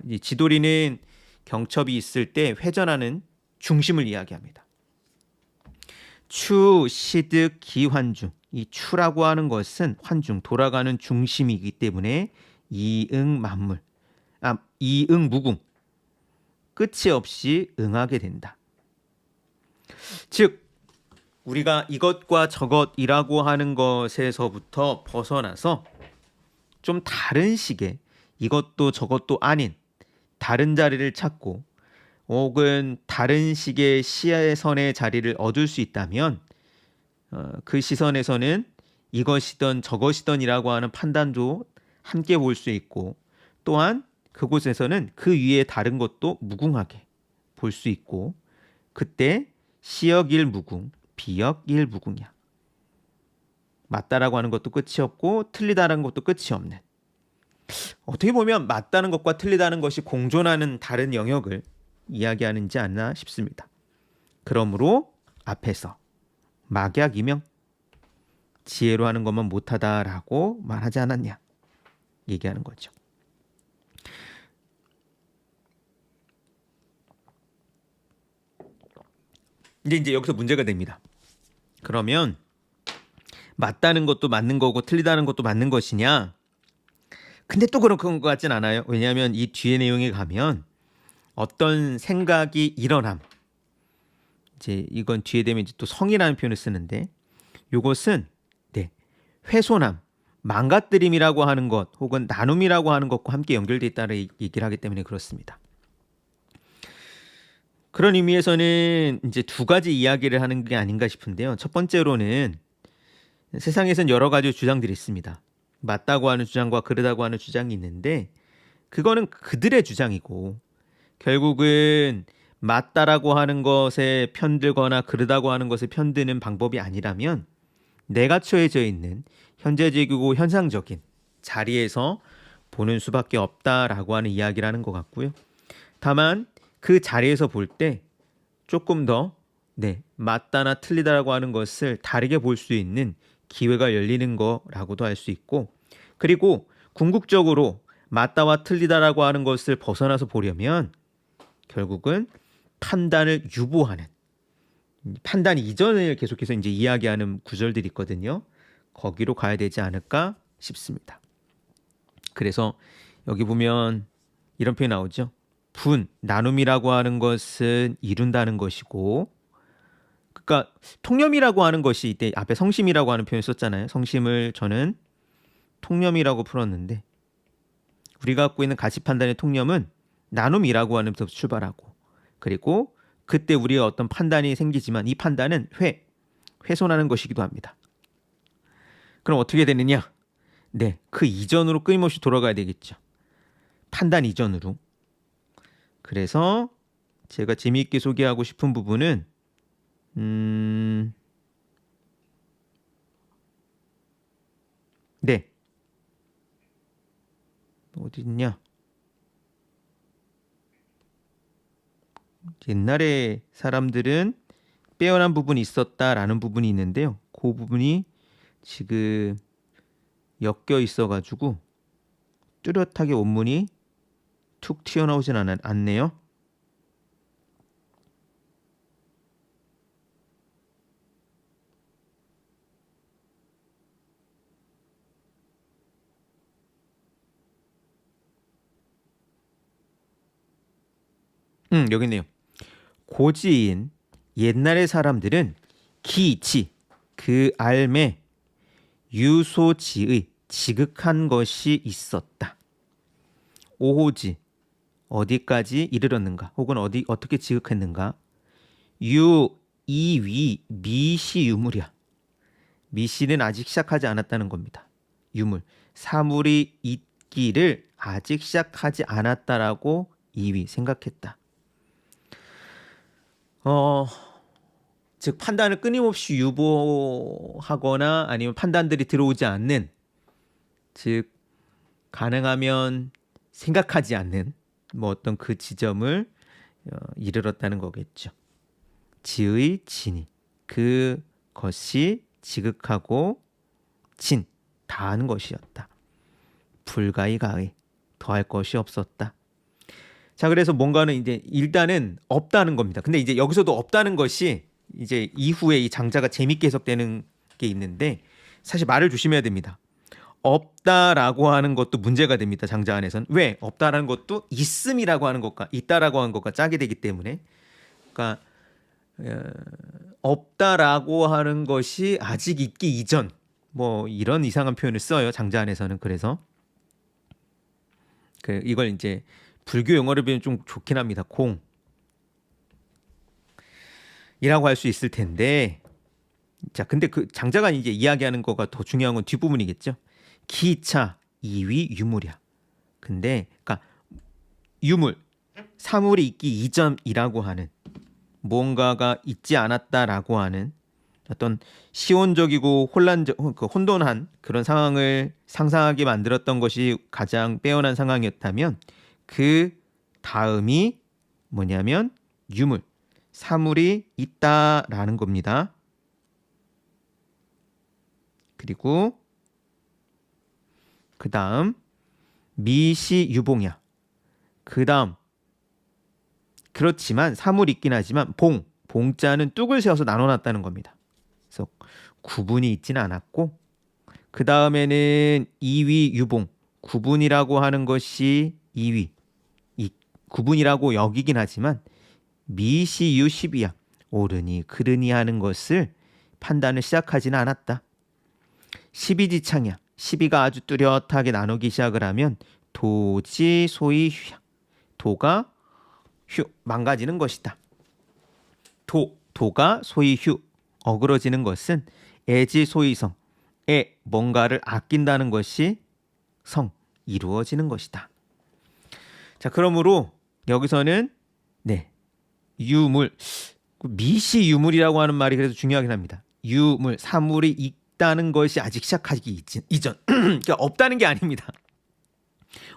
이 지도리는 경첩이 있을 때 회전하는 중심을 이야기합니다. 추, 시득, 기환중. 이 추라고 하는 것은 환중, 돌아가는 중심이기 때문에 이응만물, 이응무궁, 끝이 없이 응하게 된다. 즉 우리가 이것과 저것이라고 하는 것에서부터 벗어나서 좀 다른 식의 이것도 저것도 아닌 다른 자리를 찾고 혹은 다른 식의 시선의 자리를 얻을 수 있다면 그 시선에서는 이것이든 저것이든이라고 하는 판단도 함께 볼 수 있고 또한 그곳에서는 그 위에 다른 것도 무궁하게 볼 수 있고 그때 시역일무궁, 비역일무궁이야. 맞다라고 하는 것도 끝이 없고 틀리다라는 것도 끝이 없는. 어떻게 보면 맞다는 것과 틀리다는 것이 공존하는 다른 영역을 이야기하는지 않나 싶습니다. 그러므로 앞에서 막약이명 지혜로 하는 것만 못하다라고 말하지 않았냐 얘기하는 거죠. 이제 여기서 문제가 됩니다. 그러면 맞다는 것도 맞는 거고 틀리다는 것도 맞는 것이냐? 근데 또 그런 것 같진 않아요. 왜냐하면 이 뒤에 내용에 가면 어떤 생각이 일어남. 이제 이건 뒤에 되면 이제 또 성이라는 표현을 쓰는데 이것은 훼손함, 망가뜨림이라고 하는 것 혹은 나눔이라고 하는 것과 함께 연결되어 있다는 얘기를 하기 때문에 그렇습니다. 그런 의미에서는 이제 두 가지 이야기를 하는 게 아닌가 싶은데요. 첫 번째로는 세상에선 여러 가지 주장들이 있습니다. 맞다고 하는 주장과 그르다고 하는 주장이 있는데 그거는 그들의 주장이고 결국은 맞다라고 하는 것에 편들거나 그르다고 하는 것에 편드는 방법이 아니라면 내가 처해져 있는 현재적이고 현상적인 자리에서 보는 수밖에 없다라고 하는 이야기를 하는 것 같고요. 다만 그 자리에서 볼 때 조금 더 맞다나 틀리다라고 하는 것을 다르게 볼 수 있는 기회가 열리는 거라고도 할 수 있고 그리고 궁극적으로 맞다와 틀리다라고 하는 것을 벗어나서 보려면 결국은 판단을 유보하는 판단 이전을 계속해서 이제 이야기하는 구절들이 있거든요. 거기로 가야 되지 않을까 싶습니다. 그래서 여기 보면 이런 표현이 나오죠. 분, 나눔이라고 하는 것은 이룬다는 것이고 그러니까 통념이라고 하는 것이 이때 앞에 성심이라고 하는 표현을 썼잖아요. 성심을 저는 통념이라고 풀었는데 우리가 갖고 있는 가치 판단의 통념은 나눔이라고 하는 데서 출발하고 그리고 그때 우리가 어떤 판단이 생기지만 이 판단은 훼손하는 것이기도 합니다. 그럼 어떻게 되느냐? 그 이전으로 끊임없이 돌아가야 되겠죠. 판단 이전으로. 그래서 제가 재미있게 소개하고 싶은 부분은 어디 있냐? 옛날에 사람들은 빼어난 부분이 있었다라는 부분이 있는데요. 그 부분이 지금 엮여 있어가지고 뚜렷하게 원문이 툭 튀어나오진 않네요. 여기 있네요. 고지인 옛날의 사람들은 기치 그 알매 유소지의 지극한 것이 있었다. 오호지 어디까지 이르렀는가 혹은 어떻게 지극했는가 유 이위 미시 유물이야. 미시는 아직 시작하지 않았다는 겁니다. 유물 사물이 있기를 아직 시작하지 않았다라고 이위 생각했다. 즉 판단을 끊임없이 유보하거나 아니면 판단들이 들어오지 않는 즉 가능하면 생각하지 않는 뭐 어떤 그 지점을 이르렀다는 거겠죠. 지의 진이 그것이 지극하고 진 다한 것이었다. 불가의 가의 더할 것이 없었다. 자, 그래서 뭔가는 이제 일단은 없다는 겁니다. 근데 이제 여기서도 없다는 것이 이제 이후에 이 장자가 재밌게 해석되는 게 있는데 사실 말을 조심해야 됩니다. 없다라고 하는 것도 문제가 됩니다. 장자 안에서는. 왜? 없다라는 것도 있음이라고 하는 것과 있다라고 하는 것과 짝이 되기 때문에. 그러니까 없다라고 하는 것이 아직 있기 이전 뭐 이런 이상한 표현을 써요. 장자 안에서는. 그래서 이걸 이제 불교 용어를 배우면 좀 좋긴 합니다. 공이라고 할 수 있을 텐데 자, 근데 그 장자가 이제 이야기하는 거가 더 중요한 건 뒷부분이겠죠. 기차 이위 유물이야. 근데 그러니까 유물 사물이 있기 이전이라고 하는 뭔가가 있지 않았다라고 하는 어떤 시온적이고 혼돈한 그런 상황을 상상하게 만들었던 것이 가장 빼어난 상황이었다면 그 다음이 뭐냐면 유물 사물이 있다라는 겁니다. 그리고 그 다음 미시유봉이야. 그 다음 그렇지만 사물이 있긴 하지만 봉자는 뚝을 세워서 나눠놨다는 겁니다. 그래서 구분이 있지는 않았고 그 다음에는 이위유봉 구분이라고 하는 것이 이위 이 구분이라고 여기긴 하지만 미시유십이야. 옳으니 그르니 하는 것을 판단을 시작하지는 않았다. 십이지창이야. 십이가 아주 뚜렷하게 나누기 시작을 하면 도지 소이 휴야. 도가 망가지는 것이다. 도가 소이 휴 어그러지는 것은 애지 소이성 뭔가를 아낀다는 것이 성 이루어지는 것이다. 자, 그러므로 여기서는 유물 미시 유물이라고 하는 말이 그래도 중요하긴 합니다. 유물 사물이 있다는 것이 아직 시작하기 이전 그러니까 없다는 게 아닙니다.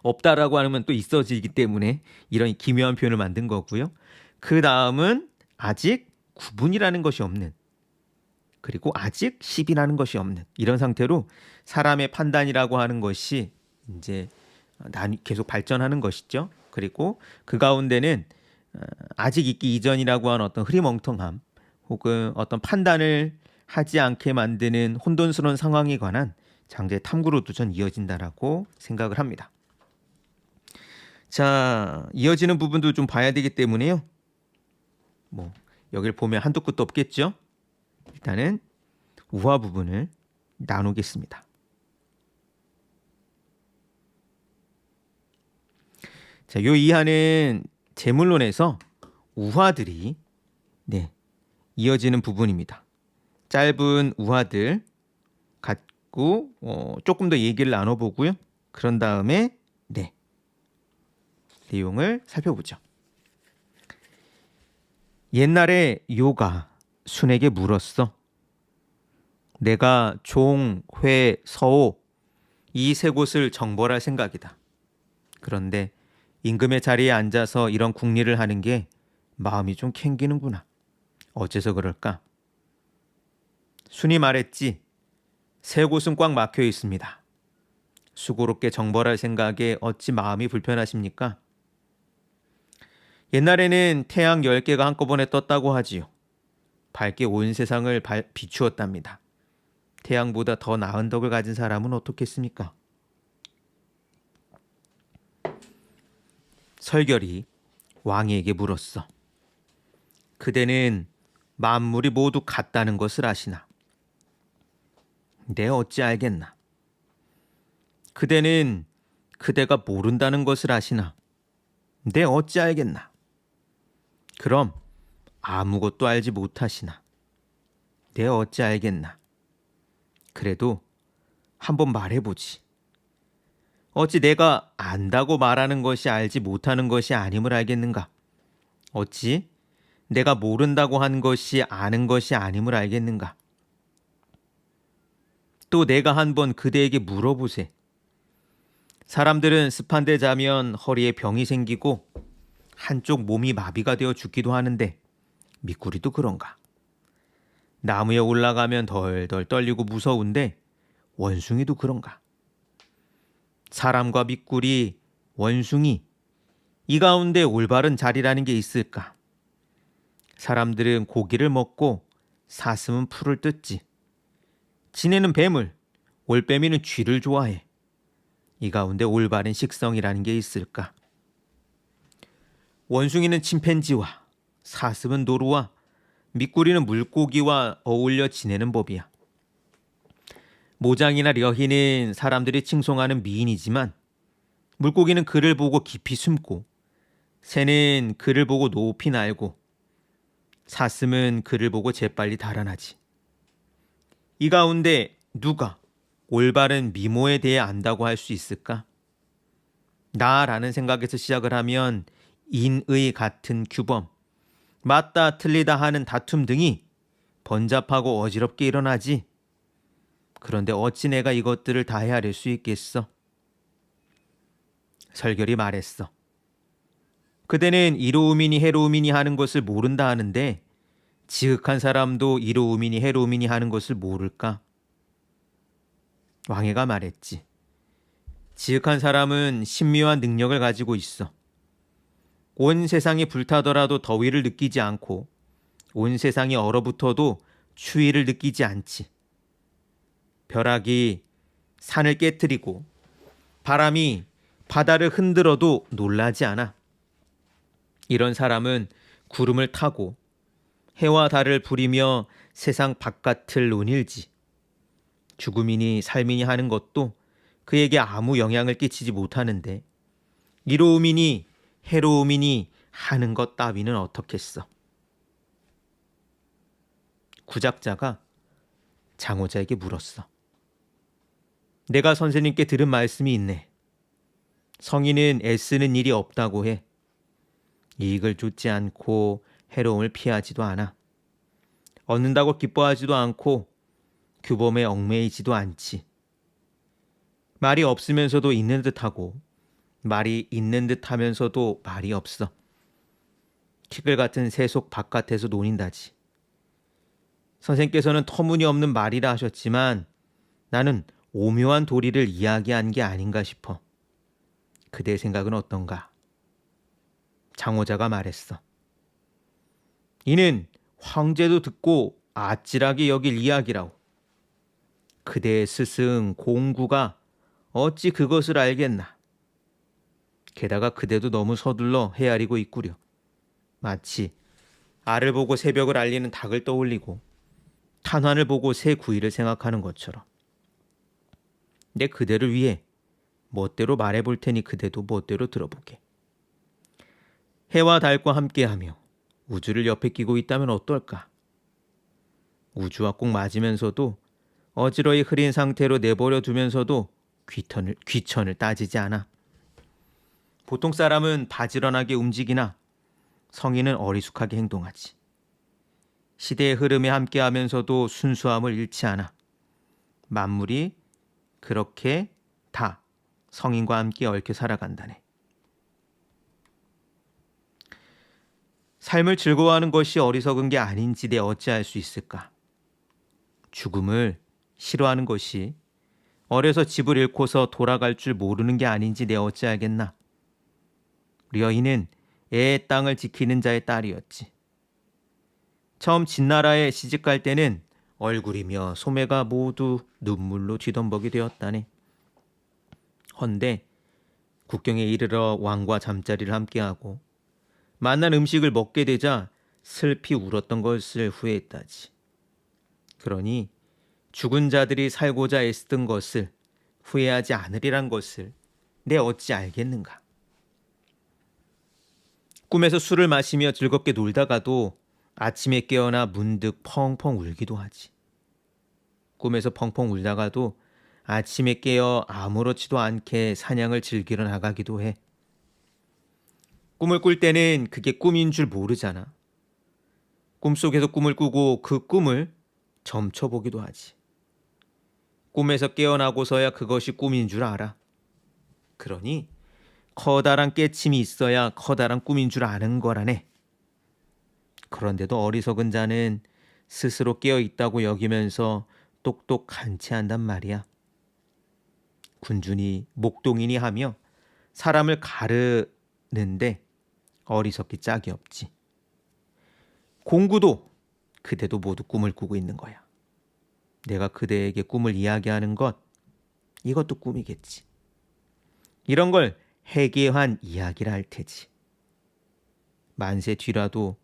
없다라고 하면 또 있어지기 때문에 이런 기묘한 표현을 만든 거고요. 그 다음은 아직 구분이라는 것이 없는 그리고 아직 십이라는 것이 없는 이런 상태로 사람의 판단이라고 하는 것이 이제 계속 발전하는 것이죠. 그리고 그 가운데는 아직 있기 이전이라고 하는 어떤 흐리멍텅함 혹은 어떤 판단을 하지 않게 만드는 혼돈스러운 상황에 관한 장자의 탐구로도 전 이어진다라고 생각을 합니다. 자, 이어지는 부분도 좀 봐야 되기 때문에요. 뭐 여기를 보면 한도 끝도 없겠죠. 일단은 우화 부분을 나누겠습니다. 자, 요 이하는 재물론에서 우화들이 이어지는 부분입니다. 짧은 우화들 갖고 조금 더 얘기를 나눠보고요. 그런 다음에 내용을 살펴보죠. 옛날에 요가 순에게 물었어. 내가 종, 회, 서오 이 세 곳을 정벌할 생각이다. 그런데 임금의 자리에 앉아서 이런 궁리를 하는 게 마음이 좀 캥기는구나. 어째서 그럴까? 순이 말했지. 세 곳은 꽉 막혀 있습니다. 수고롭게 정벌할 생각에 어찌 마음이 불편하십니까? 옛날에는 태양 10개가 한꺼번에 떴다고 하지요. 밝게 온 세상을 비추었답니다. 태양보다 더 나은 덕을 가진 사람은 어떻겠습니까? 설결이 왕에게 물었어. 그대는 만물이 모두 같다는 것을 아시나? 내 어찌 알겠나? 그대는 그대가 모른다는 것을 아시나? 내 어찌 알겠나? 그럼 아무것도 알지 못하시나? 내 어찌 알겠나? 그래도 한번 말해보지. 어찌 내가 안다고 말하는 것이 알지 못하는 것이 아님을 알겠는가? 어찌 내가 모른다고 한 것이 아는 것이 아님을 알겠는가? 또 내가 한번 그대에게 물어보세. 사람들은 습한 데 자면 허리에 병이 생기고 한쪽 몸이 마비가 되어 죽기도 하는데 미꾸리도 그런가? 나무에 올라가면 덜덜 떨리고 무서운데 원숭이도 그런가? 사람과 미꾸리, 원숭이, 이 가운데 올바른 자리라는 게 있을까? 사람들은 고기를 먹고 사슴은 풀을 뜯지. 지네는 뱀을, 올빼미는 쥐를 좋아해. 이 가운데 올바른 식성이라는 게 있을까? 원숭이는 침팬지와 사슴은 노루와 미꾸리는 물고기와 어울려 지내는 법이야. 모장이나 려희는 사람들이 칭송하는 미인이지만 물고기는 그를 보고 깊이 숨고 새는 그를 보고 높이 날고 사슴은 그를 보고 재빨리 달아나지. 이 가운데 누가 올바른 미모에 대해 안다고 할 수 있을까? 나라는 생각에서 시작을 하면 인의 같은 규범, 맞다 틀리다 하는 다툼 등이 번잡하고 어지럽게 일어나지. 그런데 어찌 내가 이것들을 다 헤아릴 수 있겠어? 설결이 말했어. 그대는 이로우미니 해로우미니 하는 것을 모른다 하는데 지극한 사람도 이로우미니 해로우미니 하는 것을 모를까? 왕해가 말했지. 지극한 사람은 신묘한 능력을 가지고 있어. 온 세상이 불타더라도 더위를 느끼지 않고 온 세상이 얼어붙어도 추위를 느끼지 않지. 벼락이 산을 깨트리고 바람이 바다를 흔들어도 놀라지 않아. 이런 사람은 구름을 타고 해와 달을 부리며 세상 바깥을 논일지. 죽음이니 삶이니 하는 것도 그에게 아무 영향을 끼치지 못하는데 이로움이니 해로움이니 하는 것 따위는 어떻겠어. 구작자가 장호자에게 물었어. 내가 선생님께 들은 말씀이 있네. 성인은 애쓰는 일이 없다고 해. 이익을 쫓지 않고 해로움을 피하지도 않아. 얻는다고 기뻐하지도 않고 규범에 얽매이지도 않지. 말이 없으면서도 있는 듯하고 말이 있는 듯하면서도 말이 없어. 티끌 같은 세속 바깥에서 논인다지. 선생께서는 터무니없는 말이라 하셨지만 나는 오묘한 도리를 이야기한 게 아닌가 싶어. 그대의 생각은 어떤가? 장호자가 말했어. 이는 황제도 듣고 아찔하게 여길 이야기라오. 그대의 스승 공구가 어찌 그것을 알겠나. 게다가 그대도 너무 서둘러 헤아리고 있구려. 마치 알을 보고 새벽을 알리는 닭을 떠올리고 탄환을 보고 새 구이를 생각하는 것처럼. 내 그대를 위해 멋대로 말해볼 테니 그대도 멋대로 들어보게. 해와 달과 함께하며 우주를 옆에 끼고 있다면 어떨까? 우주와 꼭 맞으면서도 어지러이 흐린 상태로 내버려 두면서도 귀천을 따지지 않아. 보통 사람은 바지런하게 움직이나 성인은 어리숙하게 행동하지. 시대의 흐름에 함께하면서도 순수함을 잃지 않아. 만물이 그렇게 다 성인과 함께 얽혀 살아간다네. 삶을 즐거워하는 것이 어리석은 게 아닌지 내 어찌할 수 있을까? 죽음을 싫어하는 것이 어려서 집을 잃고서 돌아갈 줄 모르는 게 아닌지 내 어찌 알겠나? 려희는 애의 땅을 지키는 자의 딸이었지. 처음 진나라에 시집갈 때는 얼굴이며 소매가 모두 눈물로 뒤덮먹이 되었다네. 헌데 국경에 이르러 왕과 잠자리를 함께하고 만난 음식을 먹게 되자 슬피 울었던 것을 후회했다지. 그러니 죽은 자들이 살고자 애쓰던 것을 후회하지 않으리란 것을 내 어찌 알겠는가. 꿈에서 술을 마시며 즐겁게 놀다가도 아침에 깨어나 문득 펑펑 울기도 하지. 꿈에서 펑펑 울다가도 아침에 깨어 아무렇지도 않게 사냥을 즐기러 나가기도 해. 꿈을 꿀 때는 그게 꿈인 줄 모르잖아. 꿈속에서 꿈을 꾸고 그 꿈을 점쳐보기도 하지. 꿈에서 깨어나고서야 그것이 꿈인 줄 알아. 그러니 커다란 깨침이 있어야 커다란 꿈인 줄 아는 거라네. 그런데도 어리석은 자는 스스로 깨어 있다고 여기면서 똑똑한 체 한단 말이야. 군중이 목동이니 하며 사람을 가르는데 어리석기 짝이 없지. 공구도 그대도 모두 꿈을 꾸고 있는 거야. 내가 그대에게 꿈을 이야기하는 것, 이것도 꿈이겠지. 이런 걸 해계환 이야기라 할 테지. 만세 뒤라도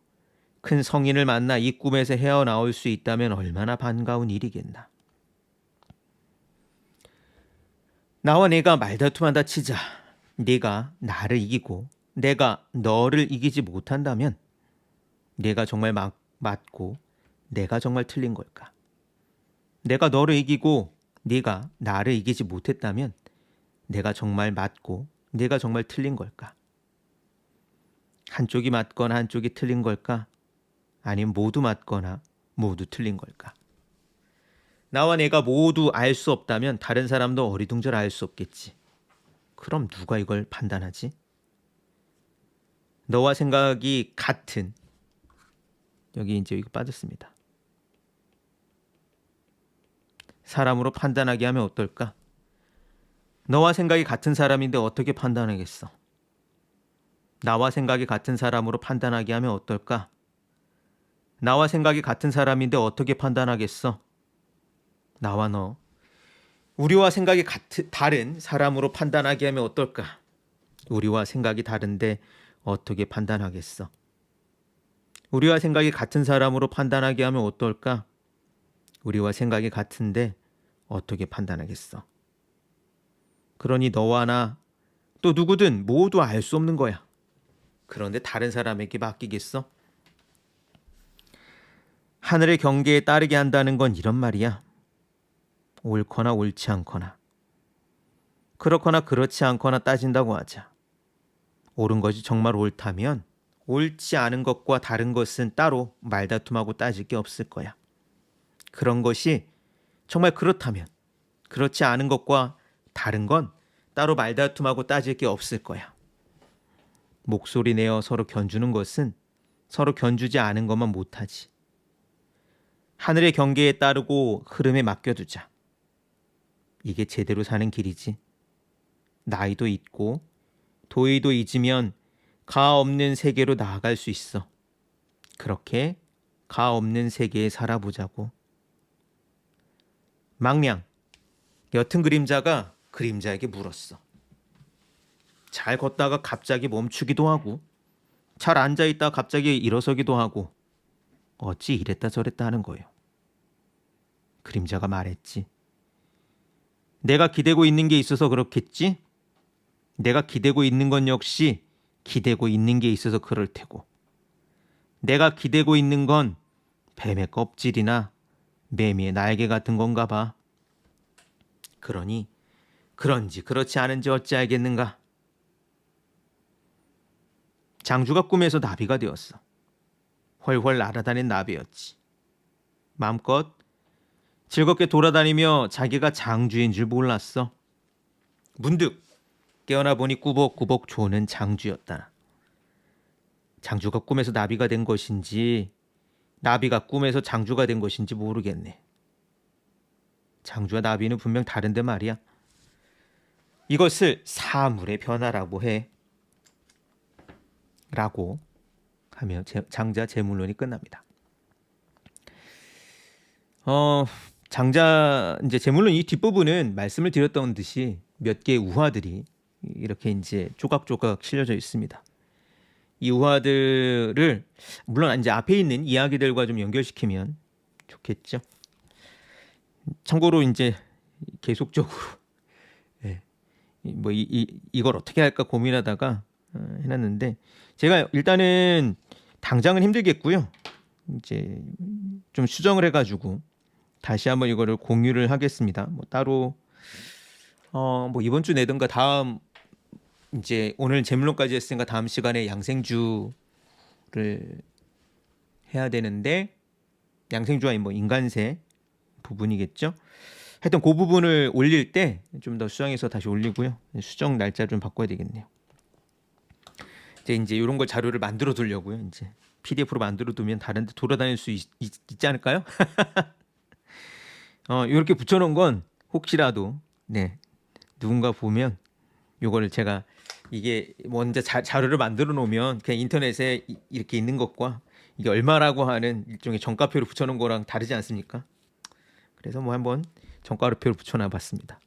큰 성인을 만나 이 꿈에서 헤어나올 수 있다면 얼마나 반가운 일이겠나. 나와 내가 말다툼한다 치자. 네가 나를 이기고 내가 너를 이기지 못한다면 내가 정말 맞고 내가 정말 틀린 걸까? 내가 너를 이기고 네가 나를 이기지 못했다면 내가 정말 맞고 네가 정말 틀린 걸까? 한쪽이 맞거나 한쪽이 틀린 걸까? 아니면 모두 맞거나 모두 틀린 걸까? 나와 내가 모두 알 수 없다면 다른 사람도 어리둥절 알 수 없겠지. 그럼 누가 이걸 판단하지? 너와 생각이 같은, 여기 이제 이거 빠졌습니다. 사람으로 판단하게 하면 어떨까? 너와 생각이 같은 사람인데 어떻게 판단하겠어? 나와 생각이 같은 사람으로 판단하게 하면 어떨까? 나와 생각이 같은 사람인데 어떻게 판단하겠어? 나와 너, 우리와 생각이 다른 사람으로 판단하게 하면 어떨까? 우리와 생각이 다른데 어떻게 판단하겠어? 우리와 생각이 같은 사람으로 판단하게 하면 어떨까? 우리와 생각이 같은데 어떻게 판단하겠어? 그러니 너와 나, 또 누구든 모두 알 수 없는 거야. 그런데 다른 사람에게 맡기겠어? 하늘의 경계에 따르게 한다는 건 이런 말이야. 옳거나 옳지 않거나, 그렇거나 그렇지 않거나 따진다고 하자. 옳은 것이 정말 옳다면 옳지 않은 것과 다른 것은 따로 말다툼하고 따질 게 없을 거야. 그런 것이 정말 그렇다면 그렇지 않은 것과 다른 건 따로 말다툼하고 따질 게 없을 거야. 목소리 내어 서로 견주는 것은 서로 견주지 않은 것만 못하지. 하늘의 경계에 따르고 흐름에 맡겨두자. 이게 제대로 사는 길이지. 나이도 있고 도의도 잊으면 가 없는 세계로 나아갈 수 있어. 그렇게 가 없는 세계에 살아보자고. 망냥, 옅은 그림자가 그림자에게 물었어. 잘 걷다가 갑자기 멈추기도 하고, 잘 앉아있다가 갑자기 일어서기도 하고, 어찌 이랬다 저랬다 하는 거예요. 그림자가 말했지. 내가 기대고 있는 게 있어서 그렇겠지? 내가 기대고 있는 건 역시 기대고 있는 게 있어서 그럴 테고, 내가 기대고 있는 건 뱀의 껍질이나 매미의 날개 같은 건가 봐. 그러니 그런지 그렇지 않은지 어찌 알겠는가? 장주가 꿈에서 나비가 되었어. 훨훨 날아다닌 나비였지. 마음껏 즐겁게 돌아다니며 자기가 장주인 줄 몰랐어. 문득 깨어나 보니 꾸벅꾸벅 조는 장주였다. 장주가 꿈에서 나비가 된 것인지 나비가 꿈에서 장주가 된 것인지 모르겠네. 장주와 나비는 분명 다른데 말이야. 이것을 사물의 변화라고 해. 라고 하며 장자 제물론이 끝납니다. 장자 이제 제물론 이 뒷부분은 말씀을 드렸던 듯이 몇 개의 우화들이 이렇게 이제 조각조각 실려져 있습니다. 이 우화들을 물론 이제 앞에 있는 이야기들과 좀 연결시키면 좋겠죠. 참고로 이제 계속적으로 뭐 이걸 어떻게 할까 고민하다가 해놨는데 제가 일단은 당장은 힘들겠고요. 이제 좀 수정을 해가지고 다시 한번 이거를 공유를 하겠습니다. 뭐 따로 뭐 이번 주 내든가 다음 이제 오늘 제물론까지 했으니까 다음 시간에 양생주를 해야 되는데 양생주와 뭐 인간세 부분이겠죠. 하여튼 그 부분을 올릴 때 좀 더 수정해서 다시 올리고요. 수정 날짜 좀 바꿔야 되겠네요. 이제 이런 걸 자료를 만들어 두려고요. 이제 PDF로 만들어 두면 다른 데 돌아다닐 수 있지 않을까요? 이렇게 붙여놓은 건 혹시라도 네 누군가 보면 요거를 제가 이게 먼저 자료를 만들어 놓으면 그냥 인터넷에 이렇게 있는 것과 이게 얼마라고 하는 일종의 정가표를 붙여놓은 거랑 다르지 않습니까? 그래서 뭐 한번 정가표를 붙여놔 봤습니다.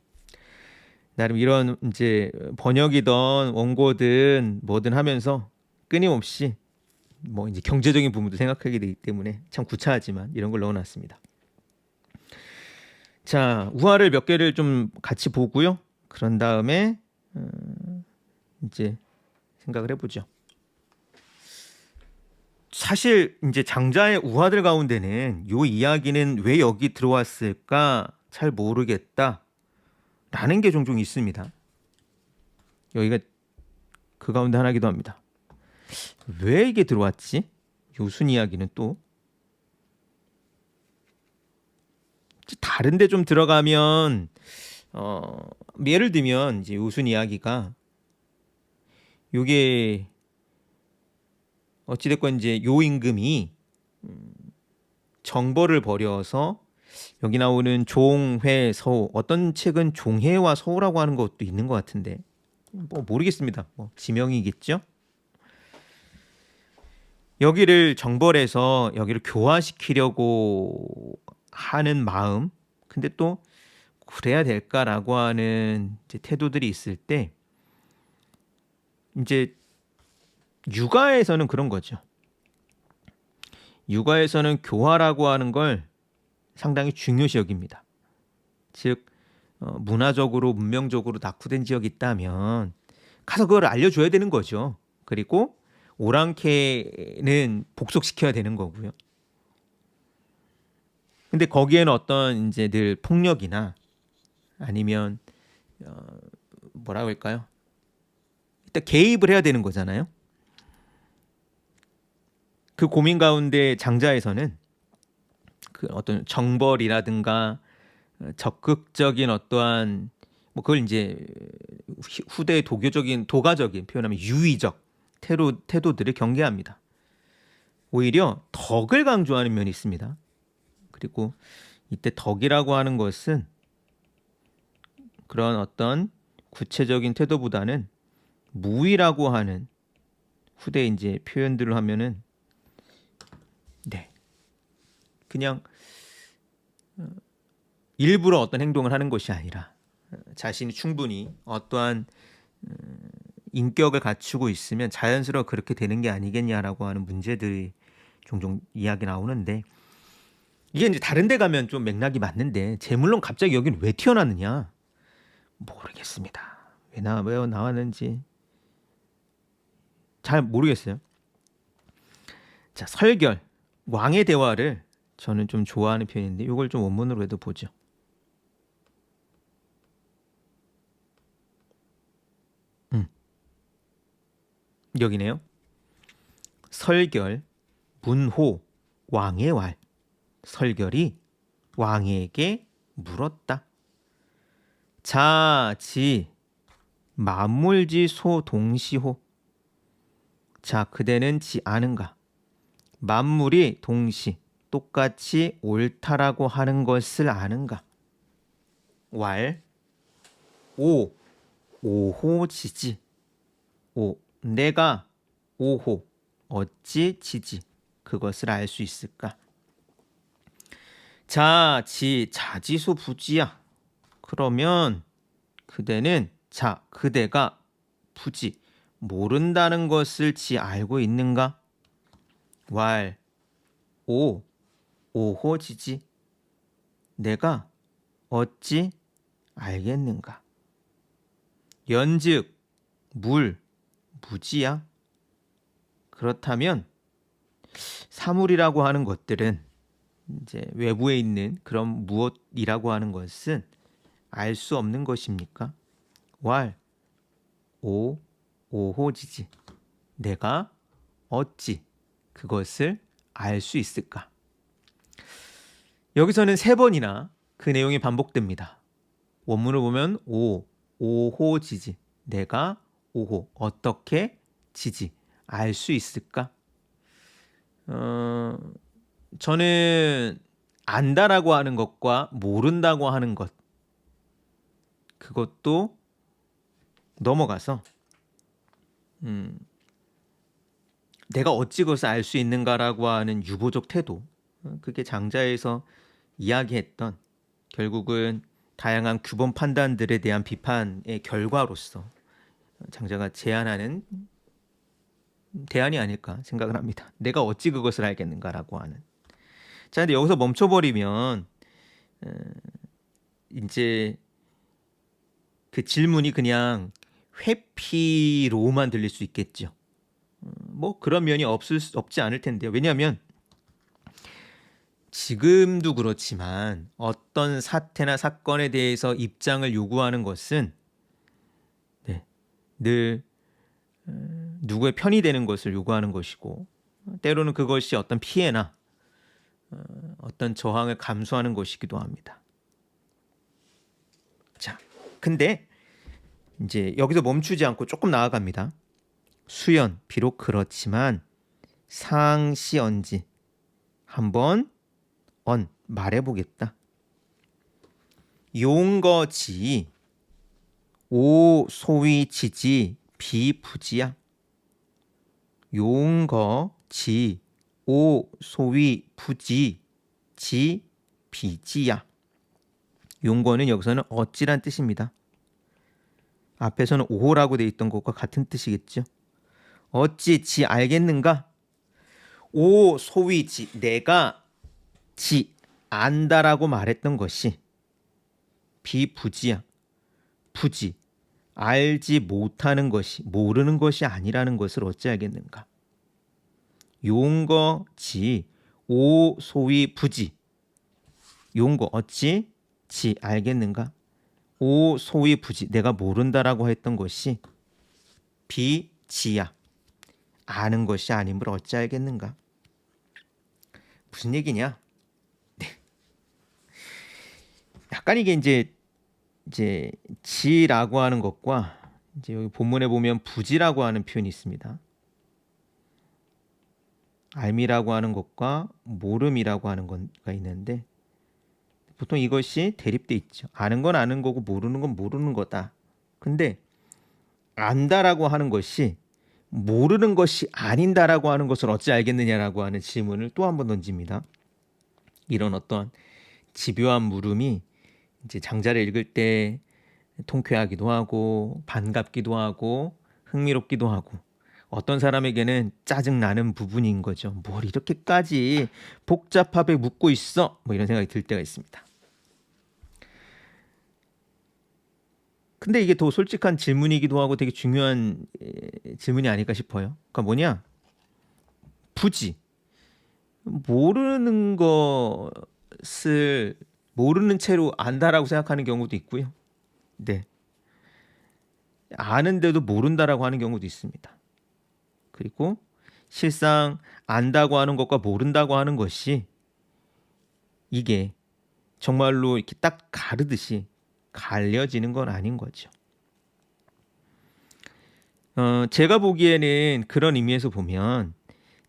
나름 이런 이제 번역이든 원고든 뭐든 하면서 끊임없이 뭐 이제 경제적인 부분도 생각하게 되기 때문에 참 구차하지만 이런 걸 넣어놨습니다. 자, 우화를 몇 개를 좀 같이 보고요. 그런 다음에 이제 생각을 해보죠. 사실 이제 장자의 우화들 가운데는 요 이야기는 왜 여기 들어왔을까 잘 모르겠다 라는 게 종종 있습니다. 여기가 그 가운데 하나이기도 합니다. 왜 이게 들어왔지? 요순 이야기는 또 다른 데 좀 들어가면 예를 들면 이제 요순 이야기가 요게 어찌됐건 이제 요 임금이 정벌을 벌여서 여기 나오는 종회 서호, 어떤 책은 종회와 서호라고 하는 것도 있는 것 같은데 뭐 모르겠습니다. 뭐 지명이겠죠. 여기를 정벌해서 여기를 교화시키려고 하는 마음, 근데 또 그래야 될까라고 하는 이제 태도들이 있을 때 이제 육아에서는 그런 거죠. 육아에서는 교화라고 하는 걸 상당히 중요시 여깁니다. 즉 문화적으로 문명적으로 낙후된 지역이 있다면 가서 그걸 알려줘야 되는 거죠. 그리고 오랑캐는 복속시켜야 되는 거고요. 근데 거기에는 어떤 이제 늘 폭력이나 아니면 뭐라고 할까요? 일단 개입을 해야 되는 거잖아요. 그 고민 가운데 장자에서는 그 어떤 정벌이라든가 적극적인 어떠한 뭐 그걸 이제 후대의 도가적인 표현하면 유의적 태도들을 경계합니다. 오히려 덕을 강조하는 면이 있습니다. 그리고 이때 덕이라고 하는 것은 그런 어떤 구체적인 태도보다는 무의라고 하는 후대 이제 표현들을 하면은 네 그냥 일부러 어떤 행동을 하는 것이 아니라 자신이 충분히 어떠한 인격을 갖추고 있으면 자연스러워 그렇게 되는 게 아니겠냐라고 하는 문제들이 종종 이야기 나오는데 이게 이제 다른 데 가면 좀 맥락이 맞는데 제물론 갑자기 여기는 왜 튀어나왔느냐 모르겠습니다. 왜 나왔는지 잘 모르겠어요. 자, 설결 왕의 대화를 저는 좀 좋아하는 편인데 이걸 좀 원문으로 해도 보죠. 여기네요. 설결 문호 왕의 왈. 설결이 왕에게 물었다. 자지 만물지 소 동시호. 자 그대는 지 아는가? 만물이 동시 똑같이 옳다라고 하는 것을 아는가? 왈 오 오호지지. 오 내가 오호 어찌 지지 그것을 알 수 있을까? 자지수 부지야. 그러면 그대는 그대가 부지 모른다는 것을 지 알고 있는가? 왈 오호지지. 내가 어찌 알겠는가? 연즉 무지야. 그렇다면 사물이라고 하는 것들은 이제 외부에 있는 그런 무엇이라고 하는 것은 알 수 없는 것입니까? 왈 오호지지. 내가 어찌 그것을 알 수 있을까? 여기서는 3번이나 그 내용이 반복됩니다. 원문을 보면 오호지지. 내가 오호 어떻게 지지 알 수 있을까? 저는 안다라고 하는 것과 모른다고 하는 것 그것도 넘어가서 내가 어찌 그것을 알 수 있는가라고 하는 유보적 태도 그게 장자에서 이야기했던 결국은 다양한 규범 판단들에 대한 비판의 결과로서 장자가 제안하는 대안이 아닐까 생각을 합니다. 내가 어찌 그것을 알겠는가라고 하는. 자, 근데 여기서 멈춰버리면 이제 그 질문이 그냥 회피로만 들릴 수 있겠죠. 뭐 그런 면이 없지 않을 텐데요. 왜냐하면 지금도 그렇지만 어떤 사태나 사건에 대해서 입장을 요구하는 것은 늘 누구의 편이 되는 것을 요구하는 것이고 때로는 그것이 어떤 피해나 어떤 저항을 감수하는 것이기도 합니다. 자, 근데 이제 여기서 멈추지 않고 조금 나아갑니다. 수연 비록 그렇지만 상시언지 한번 말해보겠다. 용거지 오소위지지 비부지야. 용거지 오소위부지 지 비지야. 용거는 여기서는 어찌란 뜻입니다. 앞에서는 오호라고 돼 있던 것과 같은 뜻이겠죠. 어찌 지 알겠는가? 오 소위지 내가 지 안다라고 말했던 것이 비부지야. 부지 알지 못하는 것이 모르는 것이 아니라는 것을 어찌 알겠는가? 용거 지 오 소위 부지 용거 어찌 지 알겠는가? 오 소위 부지 내가 모른다라고 했던 것이 비지야. 아는 것이 아님을 어찌 알겠는가? 무슨 얘기냐? 약간 이게 이제 지라고 하는 것과 이제 여기 본문에 보면 부지라고 하는 표현이 있습니다. 알미라고 하는 것과 모름이라고 하는 것가 있는데 보통 이것이 대립돼 있죠. 아는 건 아는 거고 모르는 건 모르는 거다. 근데 안다라고 하는 것이 모르는 것이 아닌다라고 하는 것을 어찌 알겠느냐라고 하는 질문을 또 한 번 던집니다. 이런 어떤 집요한 물음이 이제 장자를 읽을 때 통쾌하기도 하고 반갑기도 하고 흥미롭기도 하고 어떤 사람에게는 짜증나는 부분인 거죠. 뭘 이렇게까지 복잡하게 묻고 있어? 뭐 이런 생각이 들 때가 있습니다. 근데 이게 더 솔직한 질문이기도 하고 되게 중요한 질문이 아닐까 싶어요. 그러니까 뭐냐? 부지 모르는 것을 모르는 채로 안다라고 생각하는 경우도 있고요. 네. 아는데도 모른다라고 하는 경우도 있습니다. 그리고 실상 안다고 하는 것과 모른다고 하는 것이 이게 정말로 이렇게 딱 가르듯이 갈려지는 건 아닌 거죠. 제가 보기에는 그런 의미에서 보면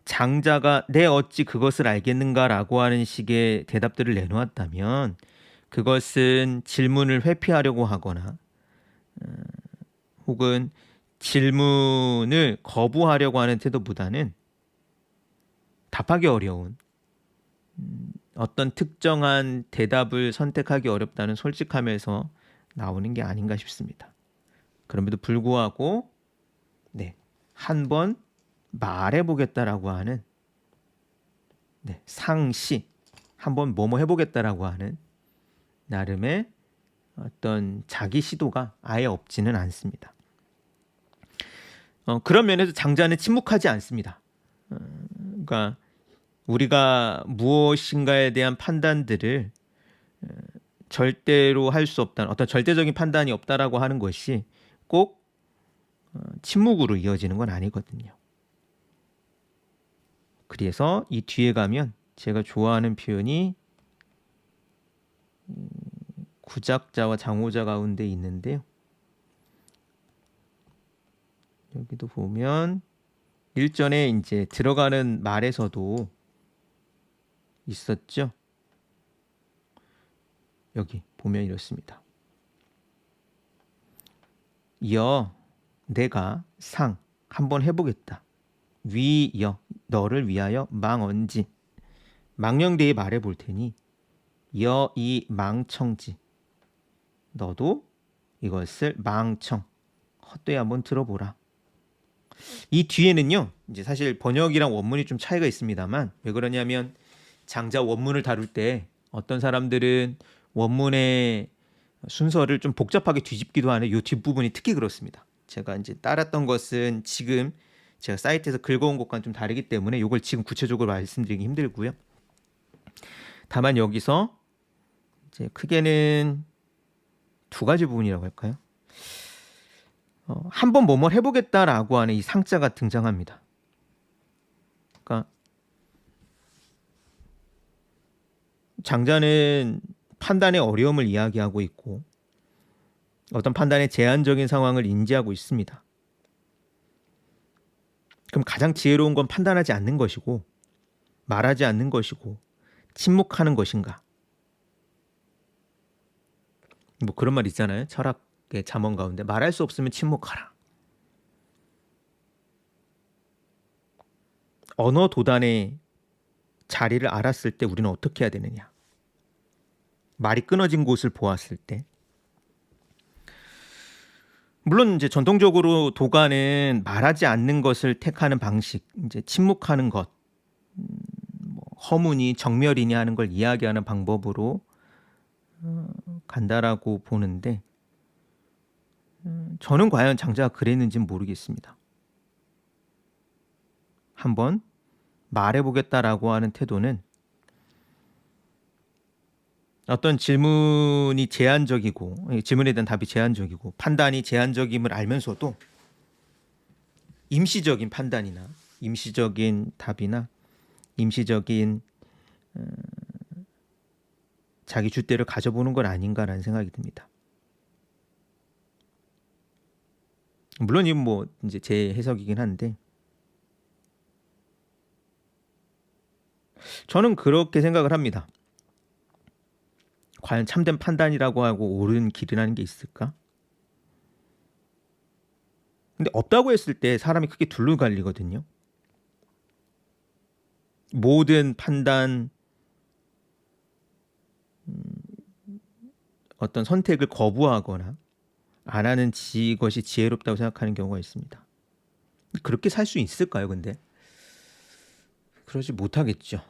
장자가 내 어찌 그것을 알겠는가라고 하는 식의 대답들을 내놓았다면 그것은 질문을 회피하려고 하거나 혹은 질문을 거부하려고 하는 태도보다는 답하기 어려운 어떤 특정한 대답을 선택하기 어렵다는 솔직함에서 나오는 게 아닌가 싶습니다. 그럼에도 불구하고 한번 말해보겠다라고 하는 상시 한번 뭐뭐 해보겠다라고 하는 나름의 어떤 자기 시도가 아예 없지는 않습니다. 그런 면에서 장자는 침묵하지 않습니다. 그러니까 우리가 무엇인가에 대한 판단들을 절대로 할 수 없다는 어떤 절대적인 판단이 없다라고 하는 것이 꼭 침묵으로 이어지는 건 아니거든요. 그래서 이 뒤에 가면 제가 좋아하는 표현이 구작자와 장호자 가운데 있는데요. 여기도 보면 일전에 이제 들어가는 말에서도 있었죠. 여기 보면 이렇습니다. 여 내가 상 한번 해보겠다. 위여 너를 위하여 망언지 망령되이 말해볼 테니 여 이 망청지 너도 이것을 망청 헛되이 한번 들어보라. 이 뒤에는요 이제 사실 번역이랑 원문이 좀 차이가 있습니다만 왜 그러냐면 장자 원문을 다룰 때 어떤 사람들은 원문의 순서를 좀 복잡하게 뒤집기도 하는 이 뒷부분이 특히 그렇습니다. 제가 이제 따랐던 것은 지금 제가 사이트에서 긁어온 것과는 좀 다르기 때문에 이걸 지금 구체적으로 말씀드리기 힘들고요. 다만 여기서 이제 크게는 두 가지 부분이라고 할까요? 한번 뭐뭘 해보겠다라고 하는 이 상자가 등장합니다. 그러니까 장자는 판단의 어려움을 이야기하고 있고 어떤 판단의 제한적인 상황을 인지하고 있습니다. 그럼 가장 지혜로운 건 판단하지 않는 것이고 말하지 않는 것이고 침묵하는 것인가? 뭐 그런 말 있잖아요. 철학의 잠언 가운데 말할 수 없으면 침묵하라. 언어 도단의 자리를 알았을 때 우리는 어떻게 해야 되느냐? 말이 끊어진 곳을 보았을 때 물론 이제 전통적으로 도가는 말하지 않는 것을 택하는 방식, 이제 침묵하는 것, 뭐 허무니 정멸이니 하는 걸 이야기하는 방법으로 간다라고 보는데 저는 과연 장자가 그랬는지는 모르겠습니다. 한번 말해보겠다라고 하는 태도는 어떤 질문이 제한적이고 질문에 대한 답이 제한적이고 판단이 제한적임을 알면서도 임시적인 판단이나 임시적인 답이나 임시적인 자기 줏대를 가져보는 건 아닌가라는 생각이 듭니다. 물론 이건 뭐 이제 제 해석이긴 한데 저는 그렇게 생각을 합니다. 과연 참된 판단이라고 하고 옳은 길이라는 게 있을까? 근데 없다고 했을 때 사람이 크게 둘로 갈리거든요. 모든 판단, 어떤 선택을 거부하거나 안 하는 것이 지혜롭다고 생각하는 경우가 있습니다. 그렇게 살 수 있을까요, 근데? 그러지 못하겠죠.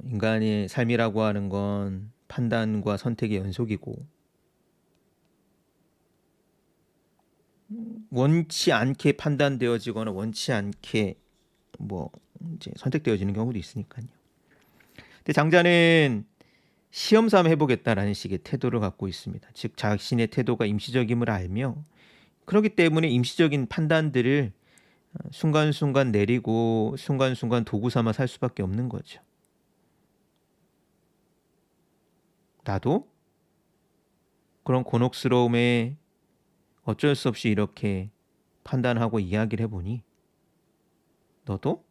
인간의 삶이라고 하는 건 판단과 선택의 연속이고 원치 않게 판단되어지거나 원치 않게 뭐 이제 선택되어지는 경우도 있으니까요. 근데 장자는 시험 삼아 해보겠다라는 식의 태도를 갖고 있습니다. 즉 자신의 태도가 임시적임을 알며 그렇기 때문에 임시적인 판단들을 순간순간 내리고 순간순간 도구 삼아 살 수밖에 없는 거죠. 나도 그런 곤혹스러움에 어쩔 수 없이 이렇게 판단하고 이야기를 해보니 너도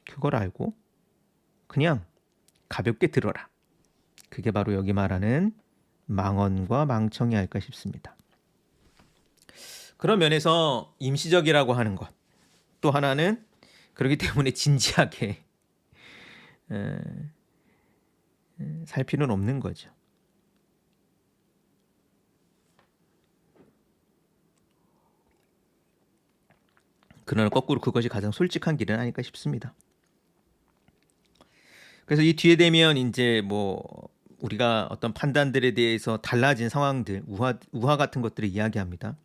그걸 알고 그냥 가볍게 들어라. 그게 바로 여기 말하는 망언과 망청이 아닐까 싶습니다. 그런 면에서 임시적이라고 하는 것. 또 하나는 그렇기 때문에 진지하게 살 필요는 없는 거죠. 그러나 거꾸로 그것이 가장 솔직한 길은 아닐까 싶습니다. 그래서 이 뒤에 되면 이제 뭐 우리가 어떤 판단들에 대해서 달라진 상황들, 우화 같은 것들을 이야기합니다.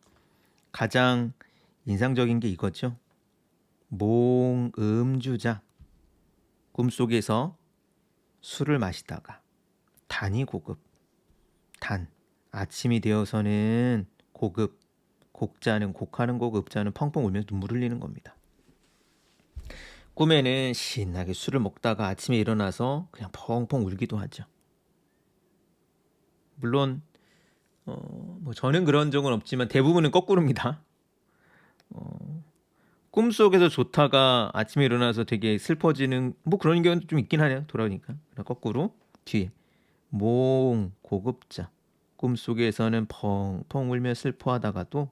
가장 인상적인 게 이거죠. 몽음주자. 꿈속에서 술을 마시다가 단이 고급. 단. 아침이 되어서는 고급. 곡자는 곡하는 곡, 읍자는 펑펑 울면서 눈물 흘리는 겁니다. 꿈에는 신나게 술을 먹다가 아침에 일어나서 그냥 펑펑 울기도 하죠. 물론 뭐 저는 그런 적은 없지만 대부분은 거꾸로입니다. 꿈속에서 좋다가 아침에 일어나서 되게 슬퍼지는 뭐 그런 경우도 좀 있긴 하네요. 돌아오니까. 거꾸로 뒤에 몽 고급자 꿈속에서는 펑펑 울며 슬퍼하다가도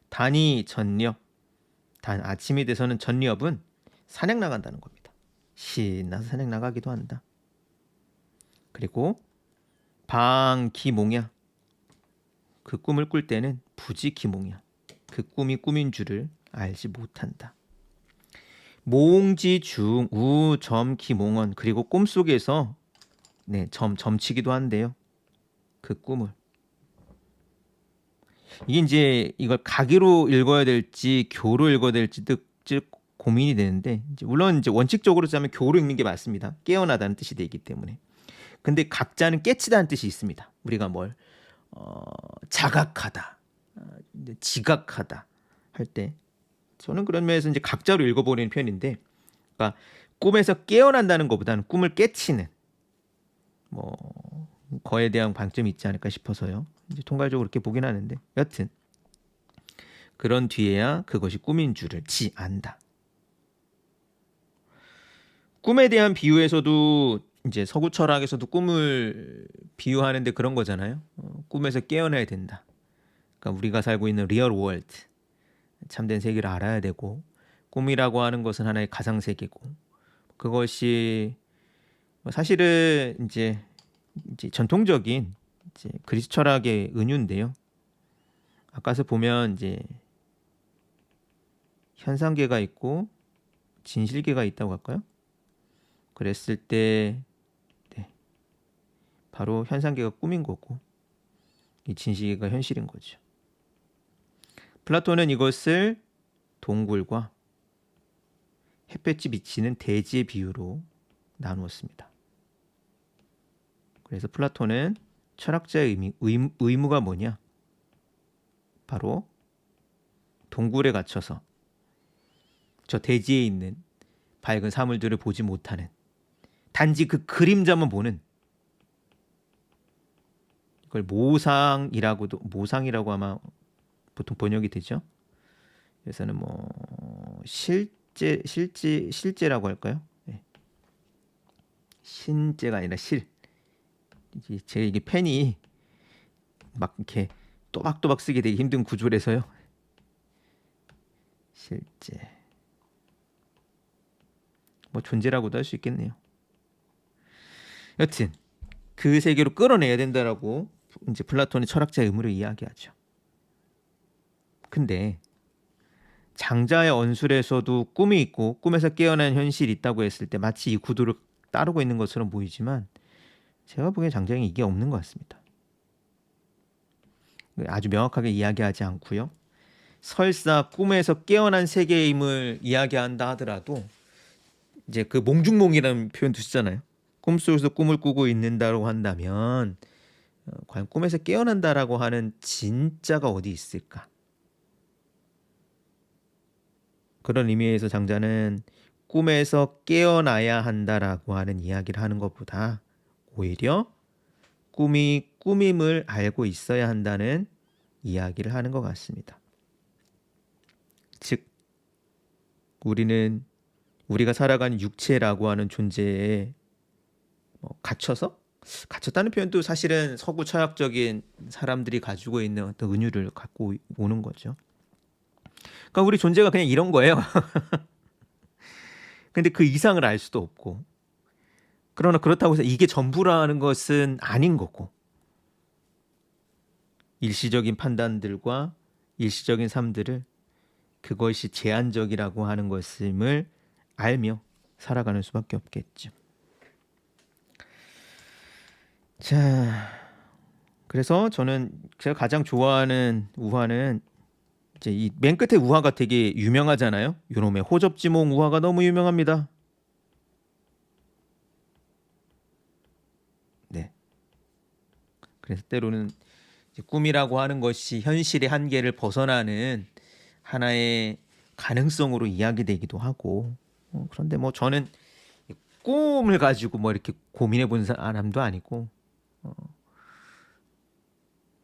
단이 전력 단 아침이 돼서는 전력은 산행 나간다는 겁니다. 신나서 산행 나가기도 한다. 그리고 방기몽야 그 꿈을 꿀 때는 부지기몽야 그 꿈이 꿈인 줄을 알지 못한다. 몽지중 우점기몽원 그리고 꿈속에서 점치기도 한대요. 그 꿈을. 이게 이제 이걸 가기로 읽어야 될지 교로 읽어야 될지 고민이 되는데 물론 이제 원칙적으로 짜면 교로 읽는 게 맞습니다. 깨어나다는 뜻이 되기 때문에. 근데 각자는 깨치다는 뜻이 있습니다. 우리가 뭘 자각하다, 지각하다 할 때 저는 그런 면에서 이제 각자로 읽어버리는 편인데, 그러니까 꿈에서 깨어난다는 것보다는 꿈을 깨치는 뭐 거에 대한 방점이 있지 않을까 싶어서요. 이제 통괄적으로 그렇게 보긴 하는데 여튼 그런 뒤에야 그것이 꿈인 줄을 안다. 꿈에 대한 비유에서도 이제 서구 철학에서도 꿈을 비유하는데 그런 거잖아요. 꿈에서 깨어나야 된다. 그러니까 우리가 살고 있는 리얼 월드, 참된 세계를 알아야 되고 꿈이라고 하는 것은 하나의 가상 세계고 그것이 사실은 이제 전통적인 이제 그리스 철학의 은유인데요. 아까서 보면 이제 현상계가 있고 진실계가 있다고 할까요? 그랬을 때 바로 현상계가 꿈인 거고 이 진실계가 현실인 거죠. 플라톤은 이것을 동굴과 햇볕이 비치는 대지의 비유로 나누었습니다. 그래서 플라톤은 철학자의 의무가 뭐냐? 바로 동굴에 갇혀서 저 대지에 있는 밝은 사물들을 보지 못하는 단지 그 그림자만 보는 이걸 모상이라고 아마 보통 번역이 되죠. 그래서는 뭐 실제라고 할까요? 네. 신제가 아니라 제가 이게 펜이 막 이렇게 또박또박 쓰기 되게 힘든 구조라서요. 실제 뭐 존재라고도 할 수 있겠네요. 여튼 그 세계로 끌어내야 된다라고 이제 플라톤의 철학자의 의무를 이야기하죠. 근데 장자의 언술에서도 꿈이 있고 꿈에서 깨어난 현실이 있다고 했을 때 마치 이 구도를 따르고 있는 것처럼 보이지만 제가 보기엔 장자에게 이게 없는 것 같습니다. 아주 명확하게 이야기하지 않고요. 설사 꿈에서 깨어난 세계의 힘을 이야기한다 하더라도 이제 그 몽중몽이라는 표현도 쓰잖아요. 꿈속에서 꿈을 꾸고 있는다고 한다면 과연 꿈에서 깨어난다라고 하는 진짜가 어디 있을까? 그런 의미에서 장자는 꿈에서 깨어나야 한다라고 하는 이야기를 하는 것보다 오히려 꿈이 꿈임을 알고 있어야 한다는 이야기를 하는 것 같습니다. 즉 우리가 살아가는 육체라고 하는 존재에 갇혔다는 표현도 사실은 서구 철학적인 사람들이 가지고 있는 어떤 은유를 갖고 오는 거죠. 그러니까 우리 존재가 그냥 이런 거예요. 근데 그 이상을 알 수도 없고 그러나 그렇다고 해서 이게 전부라는 것은 아닌 거고 일시적인 판단들과 일시적인 삶들을 그것이 제한적이라고 하는 것임을 알며 살아가는 수밖에 없겠죠. 자, 그래서 저는 제가 가장 좋아하는 우화는 이제 이 맨 끝에 우화가 되게 유명하잖아요. 요놈의 호접지몽 우화가 너무 유명합니다. 네. 그래서 때로는 이제 꿈이라고 하는 것이 현실의 한계를 벗어나는 하나의 가능성으로 이야기되기도 하고 그런데 뭐 저는 꿈을 가지고 뭐 이렇게 고민해 본 사람도 아니고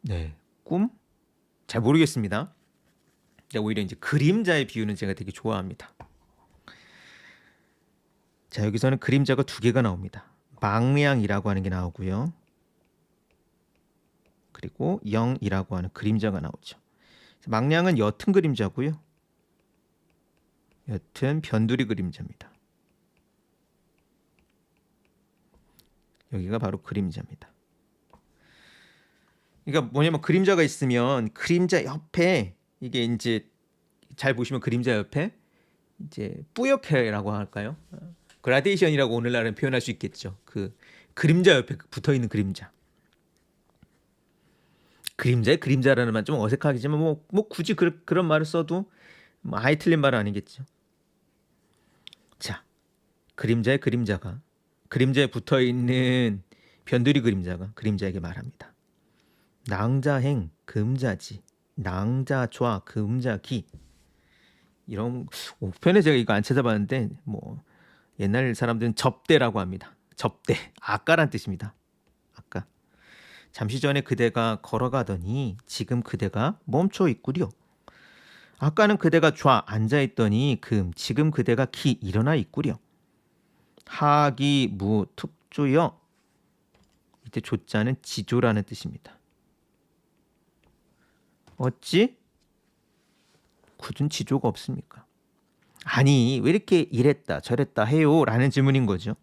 네 꿈? 잘 모르겠습니다. 오히려 이제 그림자의 비유는 제가 되게 좋아합니다. 자, 여기서는 그림자가 두 개가 나옵니다. 망량이라고 하는 게 나오고요. 그리고 영이라고 하는 그림자가 나오죠. 망량은 옅은 그림자고요. 옅은 변두리 그림자입니다. 여기가 바로 그림자입니다. 그러니까 뭐냐면 그림자가 있으면 그림자 옆에 이게 이제 잘 보시면 그림자 옆에 이제 뿌옇게라고 할까요? 그라데이션이라고 오늘날은 표현할 수 있겠죠. 그 그림자 옆에 붙어 있는 그림자. 그림자의 그림자라는 말 좀 어색하겠지만 뭐 굳이 그런 말을 써도 뭐 아예 틀린 말은 아니겠죠. 자, 그림자의 그림자가 그림자에 붙어 있는 변두리 그림자가 그림자에게 말합니다. 낭자행 금자지 낭자좌 금자기. 이런 우편에 제가 이거 안 찾아봤는데 뭐 옛날 사람들은 접대라고 합니다. 접대, 아까란 뜻입니다. 아까. 잠시 전에 그대가 걸어가더니 지금 그대가 멈춰 있구려. 아까는 그대가 좌 앉아 있더니 지금 그대가 기 일어나 있구려. 하기 무 특조여. 이때 조자는 지조라는 뜻입니다. 어찌 굳은 지조가 없습니까? 아니 왜 이렇게 이랬다 저랬다 해요? 라는 질문인 거죠.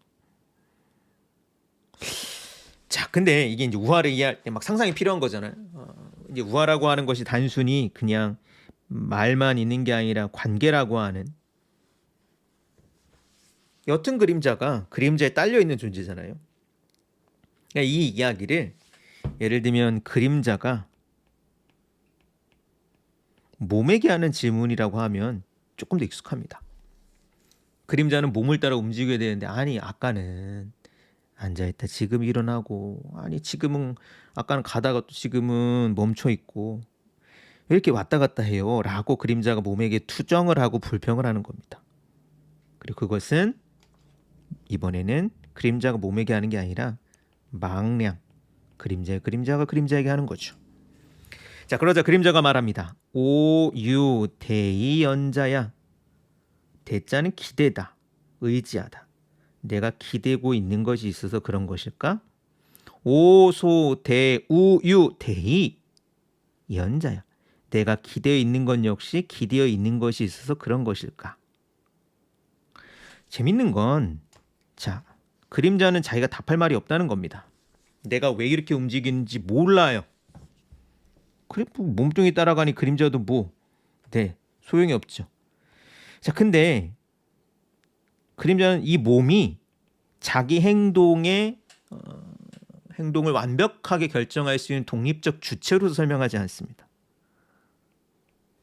자, 근데 이게 이제 우화를 이해할 때 막 상상이 필요한 거잖아요. 이제 우화라고 하는 것이 단순히 그냥 말만 있는 게 아니라 관계라고 하는 옅은 그림자가 그림자에 딸려 있는 존재잖아요. 그러니까 이 이야기를 예를 들면 그림자가 몸에게 하는 질문이라고 하면 조금 더 익숙합니다. 그림자는 몸을 따라 움직여야 되는데 아니 아까는 앉아있다 지금 일어나고 아니 지금은 아까는 가다가 또 지금은 멈춰 있고 왜 이렇게 왔다 갔다 해요? 라고 그림자가 몸에게 투정을 하고 불평을 하는 겁니다. 그리고 그것은 이번에는 그림자가 몸에게 하는 게 아니라 망량 그림자가 그림자에게 하는 거죠. 자, 그러자 그림자가 말합니다. 오유대이 연자야. 대자는 기대다, 의지하다. 내가 기대고 있는 것이 있어서 그런 것일까? 오소대우유대이 연자야. 내가 기대어 있는 건 역시 기대어 있는 것이 있어서 그런 것일까? 재밌는 건 자, 그림자는 자기가 답할 말이 없다는 겁니다. 내가 왜 이렇게 움직이는지 몰라요. 그래 뭐 몸뚱이 따라가니 그림자도 소용이 없죠. 자, 근데 그림자는 이 몸이 자기 행동을 완벽하게 결정할 수 있는 독립적 주체로서 설명하지 않습니다.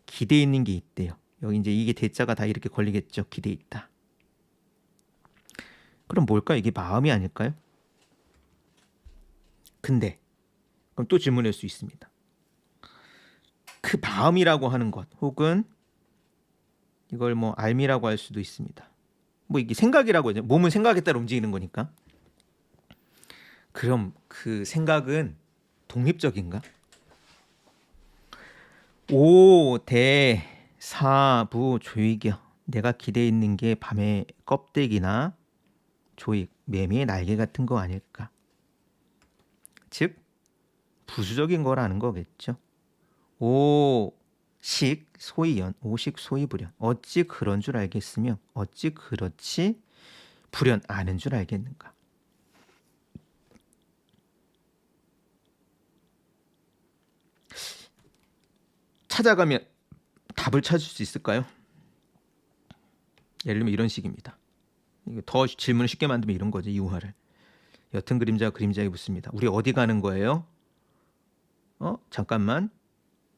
기대 있는 게 있대요. 여기 이제 이게 대자가 다 이렇게 걸리겠죠. 기대 있다. 그럼 뭘까? 이게 마음이 아닐까요? 근데 그럼 또 질문할 수 있습니다. 그 마음이라고 하는 것 혹은 이걸 뭐 알미라고 할 수도 있습니다. 뭐 이게 생각이라고 하죠. 몸은 생각에 따라 움직이는 거니까. 그럼 그 생각은 독립적인가? 오대사부 조익이여. 내가 기대해 있는 게 밤의 껍데기나 조익, 매미의 날개 같은 거 아닐까? 즉 부수적인 거라는 거겠죠. 오식 소이연, 오식 소이불연. 어찌 그런 줄 알겠으며 어찌 그렇지 불연 아는 줄 알겠는가? 찾아가면 답을 찾을 수 있을까요? 예를 들면 이런 식입니다. 이거 더 질문을 쉽게 만들면 이런 거죠. 이우화를. 옅은 그림자가 그림자에 묻습니다. 우리 어디 가는 거예요? 잠깐만.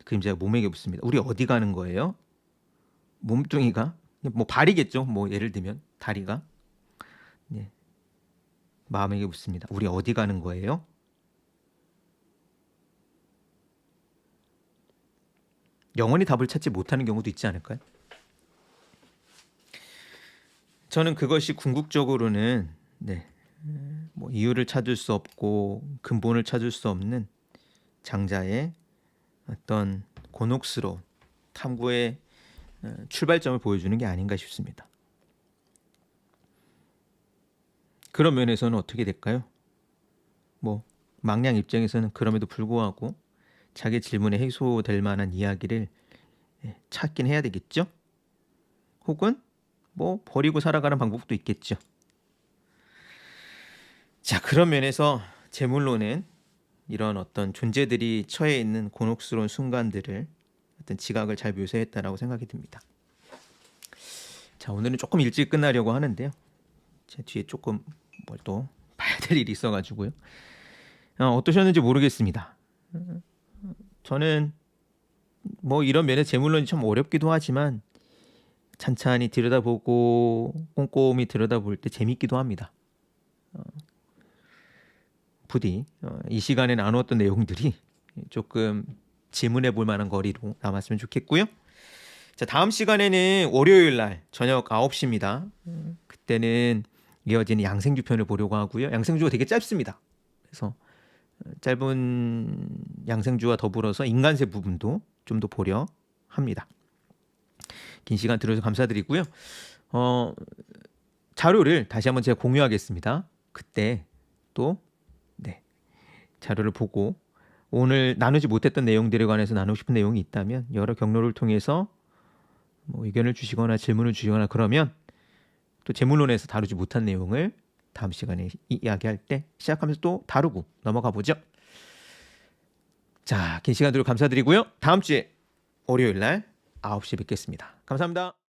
그림자가 몸에게 묻습니다. 우리 어디 가는 거예요? 몸뚱이가 뭐 발이겠죠. 뭐 예를 들면 다리가 마음에게 묻습니다. 우리 어디 가는 거예요? 영원히 답을 찾지 못하는 경우도 있지 않을까요? 저는 그것이 궁극적으로는 뭐 이유를 찾을 수 없고 근본을 찾을 수 없는 장자의 어떤 곤혹스러운 탐구의 출발점을 보여주는 게 아닌가 싶습니다. 그런 면에서는 어떻게 될까요? 뭐 망냥 입장에서는 그럼에도 불구하고 자기 질문에 해소될 만한 이야기를 찾긴 해야 되겠죠? 혹은 뭐 버리고 살아가는 방법도 있겠죠. 자, 그런 면에서 제물로는 이런 어떤 존재들이 처해 있는 곤혹스러운 순간들을 어떤 지각을 잘 묘사했다라고 생각이 듭니다. 자, 오늘은 조금 일찍 끝나려고 하는데요. 제 뒤에 조금 뭘 또 봐야 될 일이 있어가지고요. 어떠셨는지 모르겠습니다. 저는 뭐 이런 면에 제물론이 참 어렵기도 하지만 찬찬히 들여다보고 꼼꼼히 들여다볼 때 재밌기도 합니다. 부디 이 시간에 나누었던 내용들이 조금 질문해 볼 만한 거리로 남았으면 좋겠고요. 자, 다음 시간에는 월요일 날 저녁 9시입니다. 그때는 이어지는 양생주 편을 보려고 하고요. 양생주가 되게 짧습니다. 그래서 짧은 양생주와 더불어서 인간세 부분도 좀 더 보려 합니다. 긴 시간 들어주셔서 감사드리고요. 자료를 다시 한번 제가 공유하겠습니다. 그때 또 자료를 보고 오늘 나누지 못했던 내용들에 관해서 나누고 싶은 내용이 있다면 여러 경로를 통해서 뭐 의견을 주시거나 질문을 주시거나 그러면 또 제물론에서 다루지 못한 내용을 다음 시간에 이야기할 때 시작하면서 또 다루고 넘어가 보죠. 자, 긴 시간 들어 감사드리고요. 다음 주에 월요일 날 9시에 뵙겠습니다. 감사합니다.